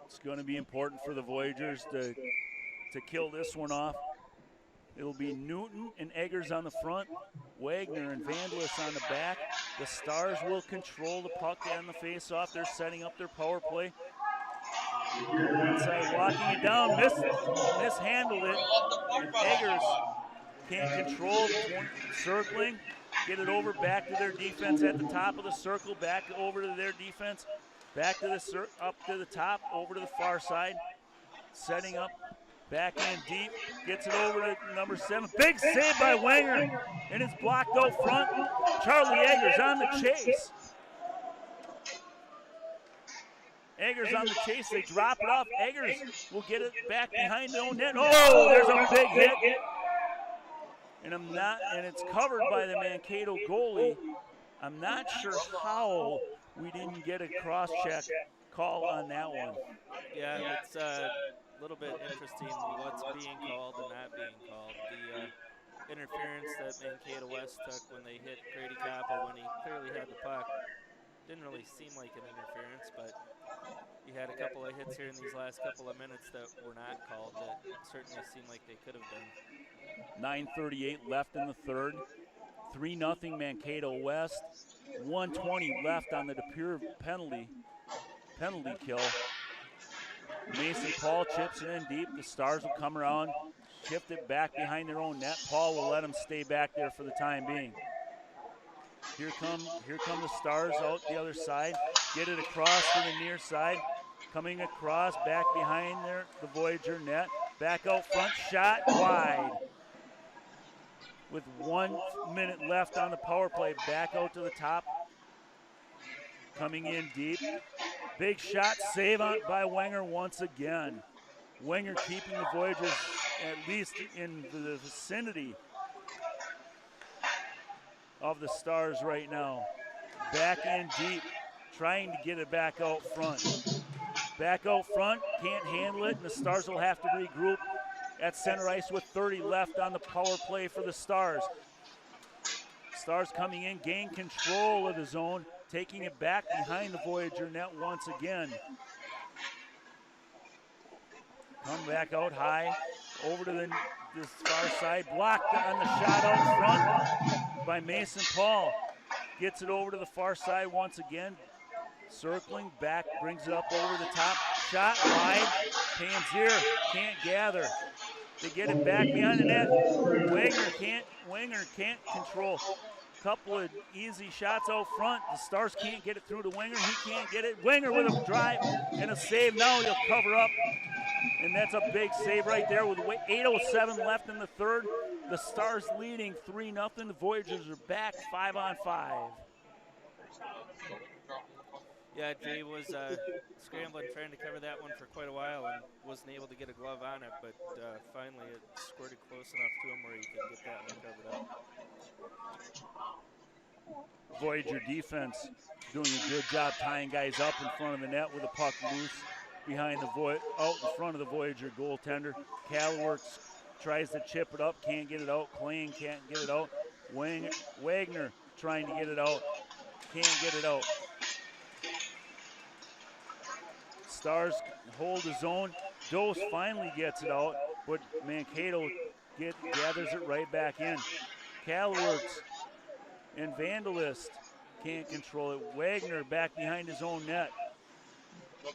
It's going to be important for the Voyageurs to kill this one off. It'll be Newton and Eggers on the front, Wagner and Vandelis on the back. The Stars will control the puck and the face-off. They're setting up their power play. Inside, walking it down, mishandled it. And Eggers can't control, circling, get it over back to their defense at the top of the circle, back over to their defense, back to the up to the top, over to the far side, setting up, back in deep, gets it over to number 7. Big save by Wenger, and it's blocked out front. Charlie Eggers on the chase. Eggers on the chase, they drop it off. Eggers will get it back behind their own net. Oh, there's a big hit. And it's covered by the Mankato goalie. I'm not sure how we didn't get a cross-check call on that one. Yeah, it's a little bit interesting what's being called and not being called. The interference that Mankato West took when they hit Grady Kappa when he clearly had the puck didn't really seem like an interference, but you had a couple of hits here in these last couple of minutes that were not called that certainly seemed like they could have been. 9:38 left in the third. 3-0 Mankato West. 1:20 left on the DePere penalty kill. Mason Paul chips it in deep. The Stars will come around, shift it back behind their own net. Paul will let them stay back there for the time being. Here come the Stars out the other side. Get it across to the near side. Coming across, back behind the Voyager net. Back out front, shot wide. With 1 minute left on the power play, back out to the top. Coming in deep. Big shot, save by Wenger once again. Wenger keeping the Voyageurs at least in the vicinity of the Stars right now. Back in deep, trying to get it back out front. Back out front, can't handle it, and the Stars will have to regroup at center ice with 30 left on the power play for the Stars. Stars coming in, gain control of the zone, taking it back behind the Voyager net once again. Come back out high, over to this far side, blocked on the shot out front by Mason Paul. Gets it over to the far side once again, circling back, brings it up over the top. Shot wide, Panzier can't gather. They get it back behind the net. Wenger can't control. Couple of easy shots out front. The Stars can't get it through to Wenger. He can't get it. Wenger with a drive and a save. Now he'll cover up. And that's a big save right there with 8:07 left in the third. The Stars leading 3-0. The Voyageurs are back 5-on-5. Yeah, Jay was scrambling, trying to cover that one for quite a while and wasn't able to get a glove on it, but finally it squirted close enough to him where he could get that one covered up. Voyager defense doing a good job tying guys up in front of the net with the puck loose behind out in front of the Voyager goaltender. Callworks tries to chip it up, can't get it out. Klein can't get it out. Wagner trying to get it out, can't get it out. Stars hold the zone. Dose finally gets it out, but Mankato gathers it right back in. Callworks and Vandalist can't control it. Wagner back behind his own net.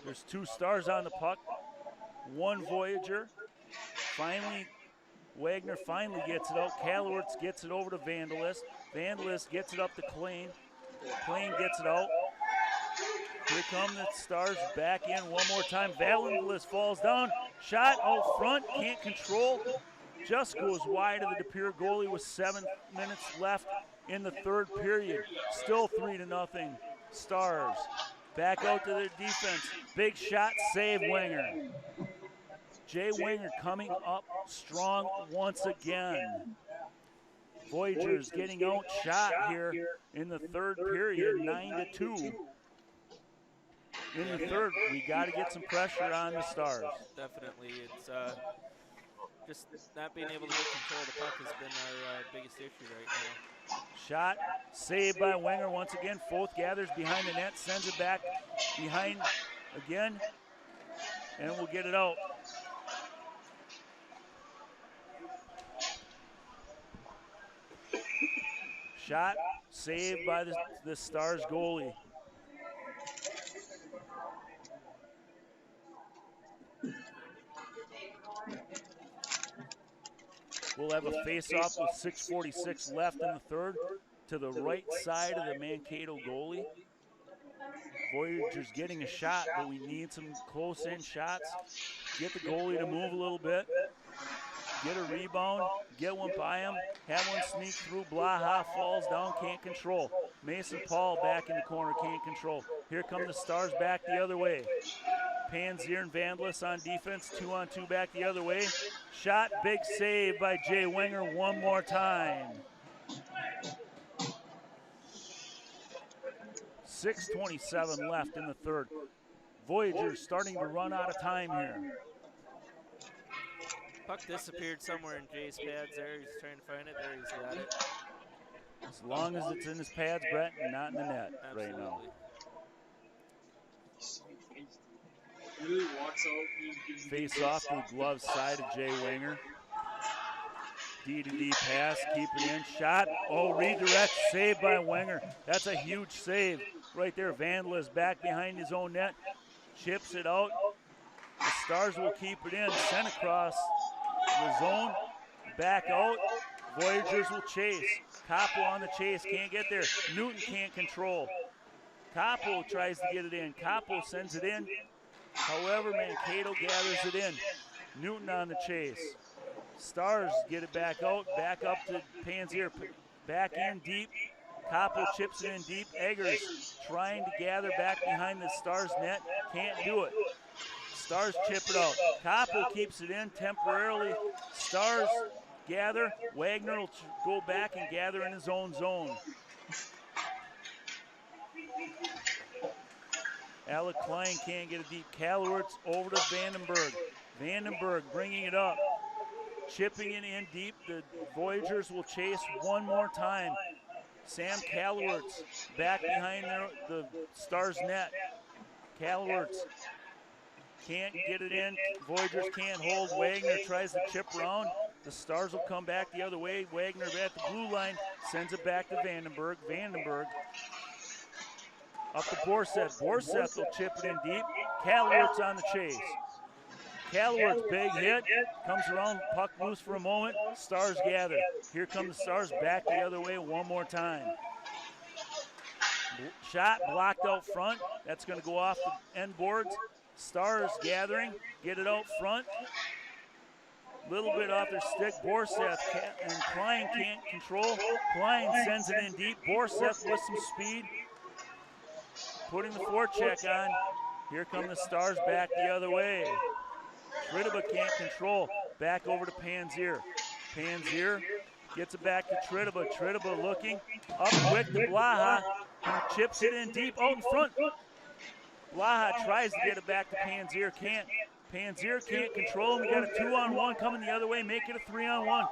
There's 2 Stars on the puck, 1 Voyager. Wagner finally gets it out. Callworks gets it over to Vandalist. Vandalist gets it up to Klein. Klein gets it out. Here come the Stars back in one more time. Vandalist falls down. Shot out front, can't control. Just goes wide of the De Pere goalie with 7 minutes left in the third period. Still 3-0 Stars. Back out to their defense. Big shot, save Wenger. Jay Wenger coming up strong once again. Voyageurs getting outshot here in the third period, 9-2. In the third, we got to get some pressure on the Stars. Definitely. It's just not being able to get control of the puck has been our biggest issue right now. Shot, saved by Wenger once again. Foth gathers behind the net, sends it back behind again, and we'll get it out. Shot, saved by the Stars goalie. We'll have a face-off with 6:46 left in the third to the right side of the Mankato goalie. Voyageurs getting a shot, but we need some close-in shots. Get the goalie to move a little bit. Get a rebound, get one by him, have one sneak through. Blaha falls down, can't control. Mason Paul back in the corner, can't control. Here come the Stars back the other way. Panzier and Vandalist on defense, 2-on-2 back the other way. Shot, big save by Jay Wenger one more time. 6:27 left in the third. Voyageurs starting to run out of time here. Puck disappeared somewhere in Jay's pads there. He's trying to find it. There, he's got it. As long as it's in his pads, Brett, and not in the net right now. Face off to the glove side of Jay Wenger. D-to-D pass, keep it in. Shot, redirect, saved by Wenger. That's a huge save right there. Vandalist back behind his own net. Chips it out. The Stars will keep it in. Sent across the zone. Back out. Voyageurs will chase. Capo on the chase, can't get there. Newton can't control. Capo tries to get it in. Capo sends it in. However, Mankato gathers it in. Newton on the chase. Stars get it back out, back up to Panzier, back in deep. Capo chips it in deep. Eggers trying to gather back behind the Stars net, can't do it. Stars chip it out. Koppel keeps it in temporarily. Stars gather. Wagner will go back and gather in his own zone. Alec Klein can't get a deep. Calwertz over to Vandenberg. Vandenberg bringing it up. Chipping it in deep. The Voyageurs will chase one more time. Sam Calwertz back behind the Stars net. Calwertz can't get it in. Voyageurs can't hold. Wagner tries to chip around. The Stars will come back the other way. Wagner at the blue line sends it back to Vandenberg. Vandenberg up to Borseth. Borseth will chip it in deep. Calwertz on the chase. Calwertz, big hit. Comes around, puck loose for a moment. Stars gather. Here come the Stars back the other way one more time. Shot blocked out front. That's going to go off the end boards. Stars gathering. Get it out front. Little bit off their stick. Borseth and Klein can't control. Klein sends it in deep. Borseth with some speed. Putting the forecheck on. Here come the Stars back the other way. Tridiba can't control. Back over to Panzier. Panzier gets it back to Tridiba. Tridiba looking up quick to Blaha. He chips it in deep out in front. Blaha tries to get it back to Panzier. Can't. Panzier can't control him. We got a 2-on-1 coming the other way. Make it a 3-on-1.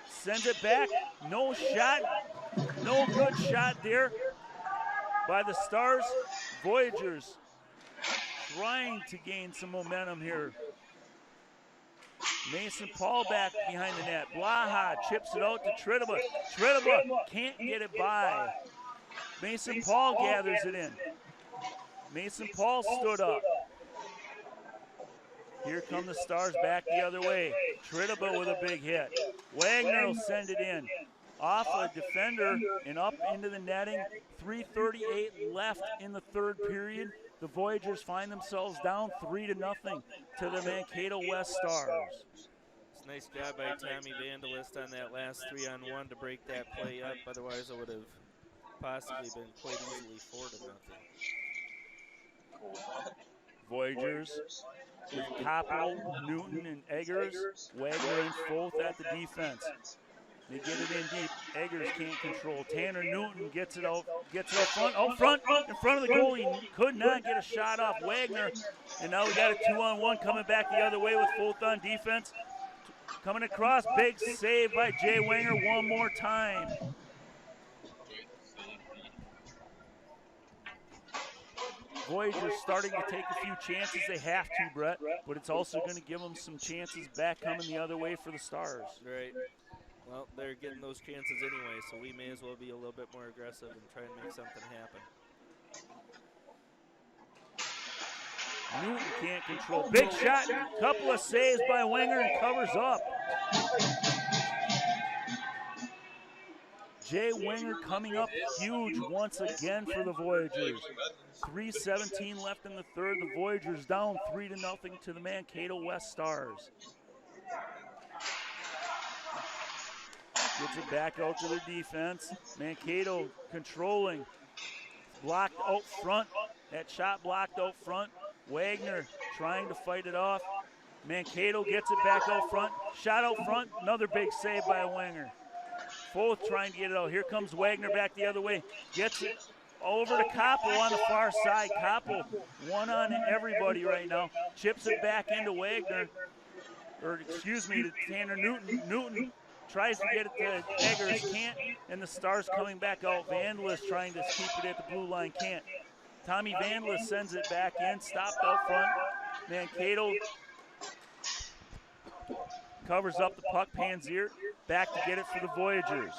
Sends it back. No shot. No good shot there by the Stars. Voyageurs trying to gain some momentum here. Mason Paul back behind the net. Blaha chips it out to Tridiba. Tridiba can't get it by. Mason Paul gathers it in. Mason Paul stood up. Here come the Stars back the other way. Tridiba with a big hit. Wagner will send it in. Off a defender and up into the netting. 3:38 left in the third period. The Voyageurs find themselves down 3-0 to the Mankato West Stars. It's a nice job by Tommy Vandalist on that last 3-on-1 to break that play up. Otherwise, it would have possibly been quite easily 4-0. Voyageurs with Koppel, Newton, and Eggers. Wagner and Foth at the defense. They get it in deep. Eggers can't control. Tanner Newton gets it out front, in front of the goal. He could not get a shot off Wagner. And now we got a 2-on-1 coming back the other way with Foth on defense. Coming across, big save by Jay Wenger one more time. Voyageurs starting to take a few chances. They have to, Brett, but it's also going to give them some chances back coming the other way for the Stars. Right. Well, they're getting those chances anyway, so we may as well be a little bit more aggressive and try and make something happen. Newton can't control. Big shot. Couple of saves by Wenger and covers up. Jay Wenger coming up huge once again for the Voyageurs. 3:17 left in the third. The Voyageurs down 3-0 to the Mankato West Stars. Gets it back out to their defense. Mankato controlling. Blocked out front. That shot blocked out front. Wagner trying to fight it off. Mankato gets it back out front. Shot out front. Another big save by Wenger. Foth trying to get it out. Here comes Wagner back the other way. Gets it over to Koppel on the far side. Koppel one on everybody right now. Chips it back into Wagner. Or excuse me, to Tanner Newton. Newton tries to get it to Eggers, can't, and the Stars coming back out. Vandalist trying to keep it at the blue line, can't. Tommy Vandalist sends it back in, stopped out front. Mankato covers up the puck. Panzier back to get it for the Voyageurs.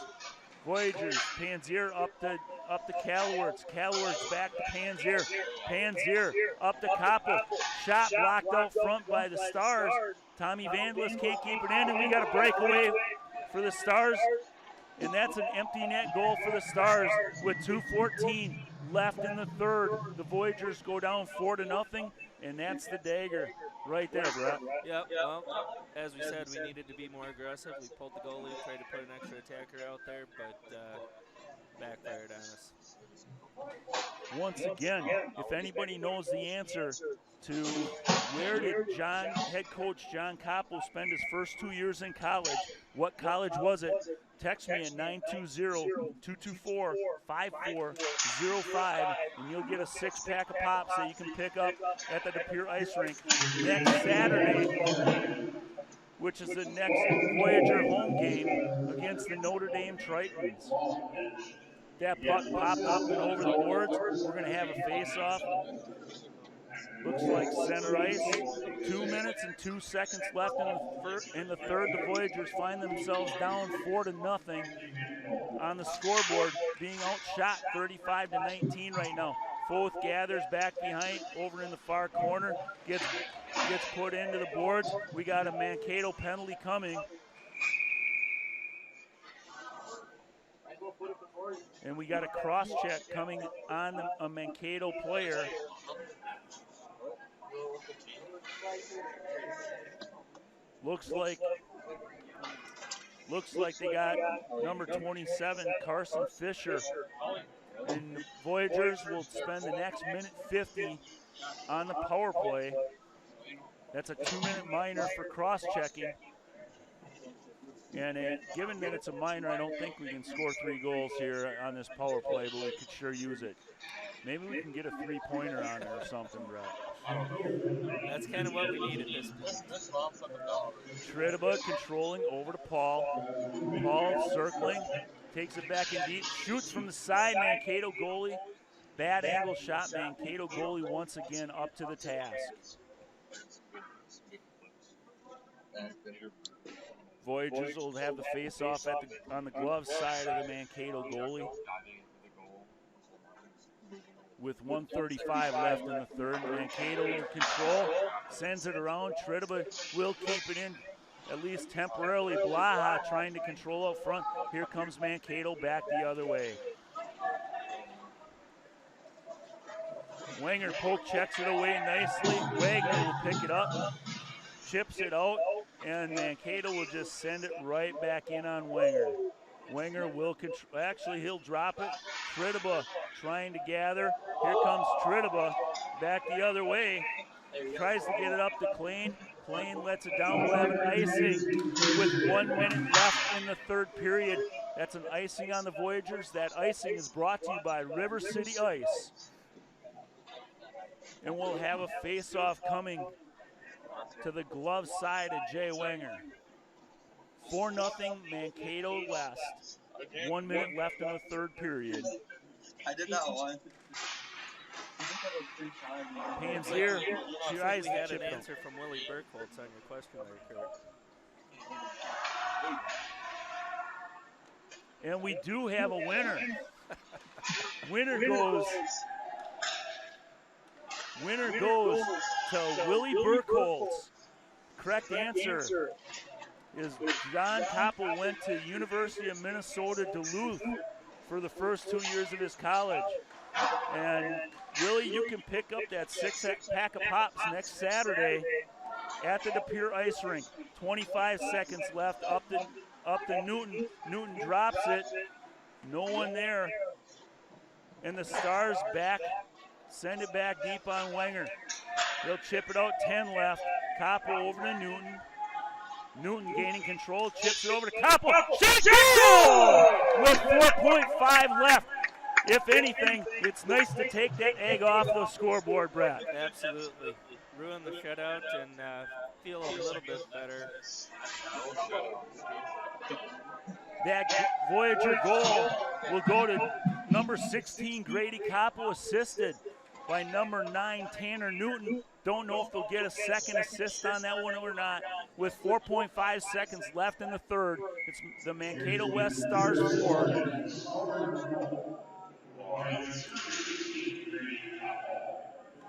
Voyageurs, Panzier up to Calwertz. Calwertz back to Panzier. Panzier up to Koppel. Shot blocked out front by the Stars. Tommy Vandalist can't keep it in, and we got a breakaway for the Stars, and that's an empty net goal for the Stars with 2:14 left in the third. The Voyageurs go down 4-0, and that's the dagger right there, Brett. Yep, well, as we said, we needed to be more aggressive. We pulled the goalie, tried to put an extra attacker out there, but backfired on us. Once again, if anybody knows the answer to where did head coach John Coppo spend his first 2 years in college, what college was it? Text me at 920-224-5405, and you'll get a 6-pack of pops that you can pick up at the De Pere Ice Rink next Saturday, which is the next Voyager home game against the Notre Dame Tritons. That puck popped up and over the boards. We're going to have a face-off. Looks like center ice. 2 minutes and 2 seconds left in the third. The Voyagers find themselves down 4-0 on the scoreboard, being outshot 35-19 right now. Foth gathers back behind over in the far corner, gets put into the boards. We got a Mankato penalty coming. And we got a cross-check coming on a Mankato player. Looks like they got number 27, Carson Fisher. And the Voyagers will spend the next minute 50 on the power play. That's a 2-minute minor for cross-checking. And given that it's a minor, I don't think we can score 3 goals here on this power play, but we could sure use it. Maybe we can get a 3-pointer on it or something, Brett. That's kind of what we need at this point. Tridiba controlling over to Paul. Paul circling, takes it back in deep, shoots from the side, Mankato goalie. Bad angle shot, Mankato goalie once again up to the task. Voyagers will have the face-off on the glove side of the Mankato goalie. With 1:35 left in the third, Mankato in control, sends it around. Tridiba will keep it in, at least temporarily. Blaha trying to control up front. Here comes Mankato back the other way. Wenger poke checks it away nicely. Wagner will pick it up, chips it out, and Mankato will just send it right back in on Wenger. Wenger will control, actually he'll drop it. Tridiba trying to gather. Here comes Tridiba back the other way. Tries to get it up to Klein. Klein lets it down. We'll have an icing with 1 minute left in the third period. That's an icing on the Voyagers. That icing is brought to you by River City Ice. And we'll have a face-off coming to the glove side of Jay Wenger. 4-0 Mankato West. 1 minute left in the third period. I did that one. Hands here. Tries We to had chip an it. answer from Willie Burkholz on your question there, Kurt. And we do have a winner. Winner goes to Willie Burkholz. Correct answer is John Coppo went to University of Minnesota Duluth for the first 2 years of his college. And Willie, you can pick up that 6-pack of pops next Saturday at the De Pere Ice Rink. 25 seconds left, up to Newton. Newton drops it. No one there. And the Stars back, send it back deep on Wenger. They'll chip it out, 10 left. Coppo over to Newton. Newton gaining control, chips it over to Coppo. Shot goal! With 4.5 left. If anything, it's nice to take that egg off the scoreboard, Brad. Absolutely. Ruin the shutout and feel a little bit better. That Voyager goal will go to number 16, Grady Coppo, assisted by number 9, Tanner Newton. Don't know if they'll get a second assist on that one or not. With 4.5 seconds left in the third, it's the Mankato West Stars 4.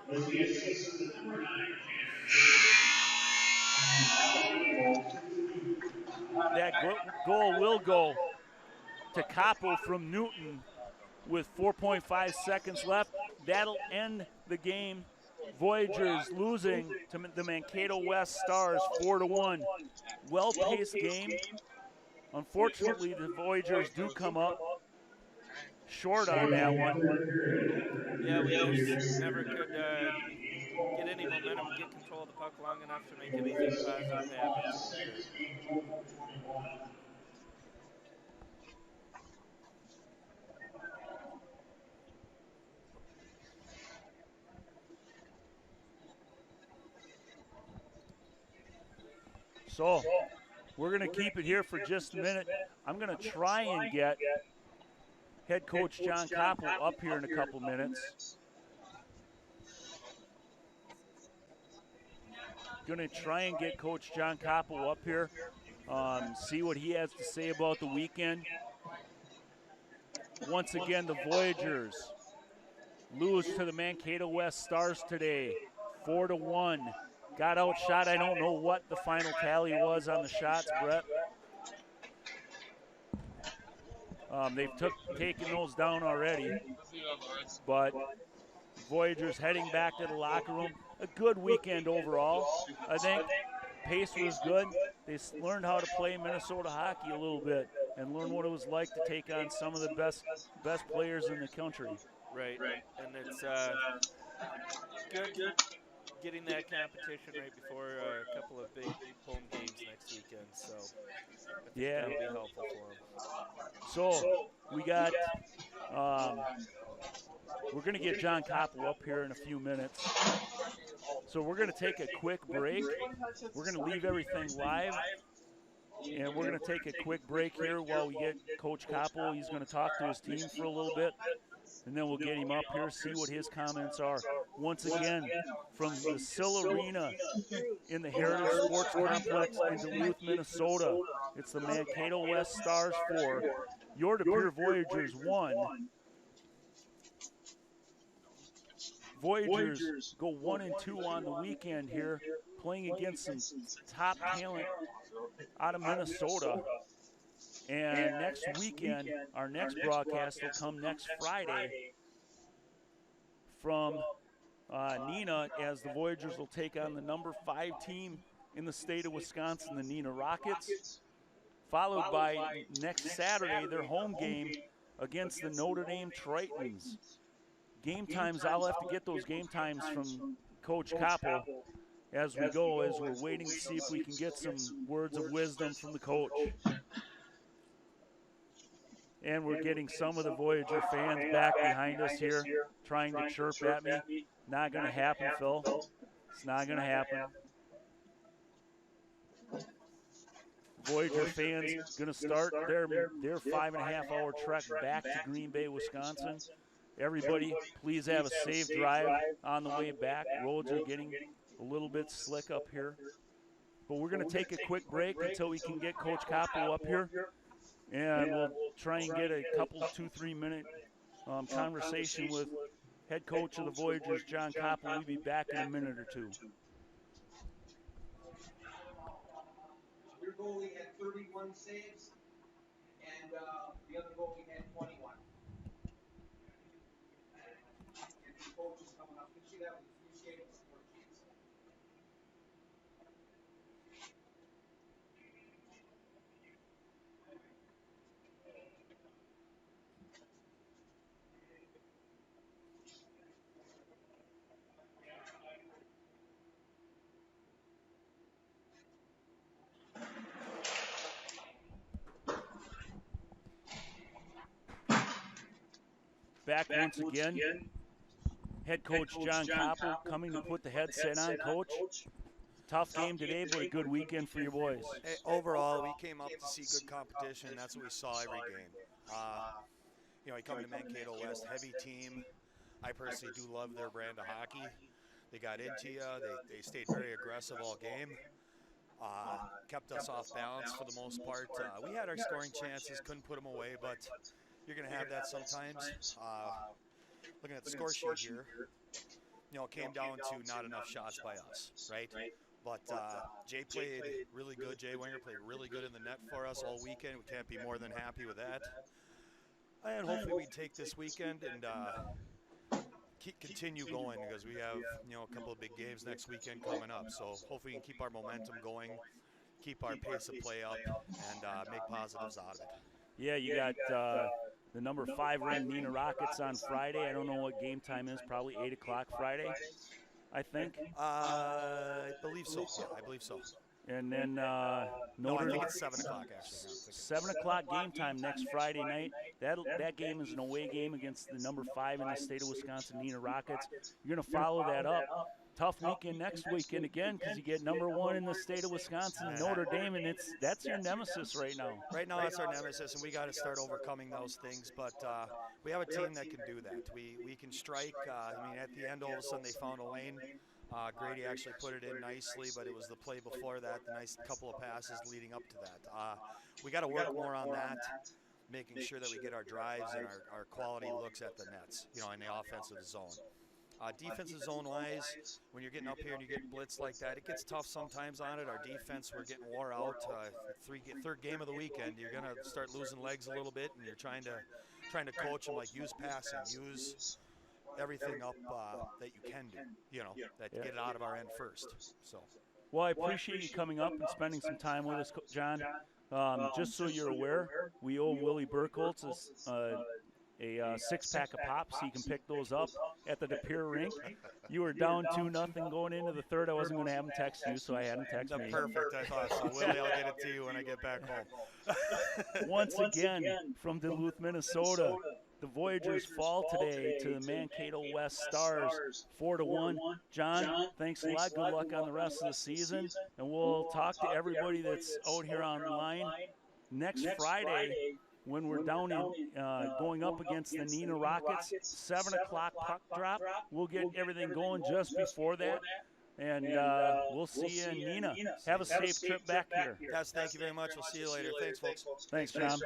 With the assist of the number 9, That goal will go to Coppo from Newton with 4.5 seconds left. That'll end the game. Voyagers losing to the Mankato West Stars 4-1. Well-paced game. Unfortunately, the Voyagers do come up short on that one. Yeah, we just never could get any momentum, get control of the puck long enough to make anything positive happen today, Kurt. So we're going to keep it here for just a minute. I'm going to try and get head coach John Koppel up here in a couple minutes. Going to try and get Coach John Koppel up here, see what he has to say about the weekend. Once again, the Voyageurs lose to the Mankato West Stars today, 4-1. Got outshot. I don't know what the final tally was on the shots, Brett. They've taken those down already. But Voyageurs heading back to the locker room. A good weekend overall. I think pace was good. They learned how to play Minnesota hockey a little bit and learn what it was like to take on some of the best players in the country. Right, and it's good getting that competition right before a couple of big home games next weekend. So I think that'll be helpful for them. So we got, we're going to get John Koppel up here in a few minutes. So we're going to take a quick break. We're going to leave everything live. And we're going to take a quick break here while we get Coach Koppel. He's going to talk to his team for a little bit. And then we'll get him up here, see what his comments are. Once again, from the Sill Arena in the Heritage Sports Complex in Duluth, Minnesota, it's the Mankato West Stars 4, your Pere Voyageurs 1. Voyageurs go 1-2 on the weekend here, playing against some top talent out of Minnesota. And next weekend, our next broadcast will come next Friday from Neenah, as the Voyageurs will take on the number 5 team in the state of Wisconsin, the Neenah Rockets, followed by next Saturday, their home game against the Notre Dame Tritons. Game times, I'll have to get those game times from Coach Koppel as we go, as we're waiting to see if we can get some words of wisdom from the coach. And we're getting some of the Voyager fans back behind us here trying to chirp at me. Not going to happen, Phil. It's not going to happen. Voyager fans going to start their 5.5-hour trek back to Green Bay, Wisconsin. Everybody, please have a safe drive on the way back. Roads are getting a little bit slick up here. But we're going to take a quick break until we can get Coach Koppel up here. And we'll try and get a couple 2-3 minute conversation with head coach of the Voyageurs, John Koppel. We'll be back in a minute or two. Your goalie had 31 saves, and the other goalie had 21. And the coach is coming up. You see that with a few saves for kids. Back once again. Head coach John Koppel coming to put the headset on. Coach, tough game today, but a good weekend for your boys. Hey, overall, we came up to see good competition. That's what we saw every game. You come to Mankato West, heavy team. I personally do love their brand of hockey. They got into you. They stayed very aggressive all game. Kept us off balance for the most part. We had our scoring chances, couldn't put them away, but you're going to have that sometimes. Looking at the score sheet here, it came down to not enough shots by us, right? But Jay played really good. Jay Winger played really good in the net for us all weekend. We can't be more than happy with that. And hopefully we take this weekend and continue going, because we have a couple of big games next weekend coming up. So hopefully we can keep our momentum going, keep our pace of play up, and make positives out of it. Yeah, you got the number 5 ranked Neenah Rockets on Friday. I don't know what game time is, probably 8 o'clock Friday, I think. I believe so. Yeah, I believe so. And then No, I Notre think it's 7 o'clock, actually. 7 o'clock game time next Friday night. That game is an away game against the number 5 in the state of Wisconsin, Neenah Rockets. You're going to follow that up. Tough weekend next weekend again because you get number 1 in the state of Wisconsin, Notre Dame, and that's your nemesis right now. Right now, that's our nemesis, and we got to start overcoming those things. But we have a team that can do that. We can strike. I mean, at the end, all of a sudden, they found a lane. Grady actually put it in nicely, but it was the play before that, the nice couple of passes leading up to that. We got to work more on that, making sure that we get our drives and our quality looks at the nets, you know, in the offensive zone. Defensive zone-wise, when you're getting up here and you get blitzed like that, it gets tough sometimes on it. Our defense, we're getting wore out. Third game of the weekend, you're going to start losing legs a little bit, and you're trying to coach them, like, use passing, use everything up that you can do, you know, that get it out of our end first. So. Well, I appreciate you coming up and spending some time with us, John. Just so you're aware, we owe Willie Burkholz a 6-pack of pops. He can pick those up at the De Pere rink. You were down 2-0 going into the third. I wasn't going to have him text you, so I had him text me. Perfect, I thought so. Willie, I'll get it to you when I get back home. Once again, from Duluth, Minnesota, the Voyageurs fall today to the Mankato West Stars, 4-1. John, thanks a lot. Good luck on the rest of the season, and we'll talk to everybody that's out here online next Friday when we're down in going up against the Neenah Rockets. 7 o'clock puck drop. We'll get everything going just before that. And we'll see you in Neenah. Have a safe trip back here. Yes, thank you very much. We'll see you later. Thanks, folks. Thanks, John.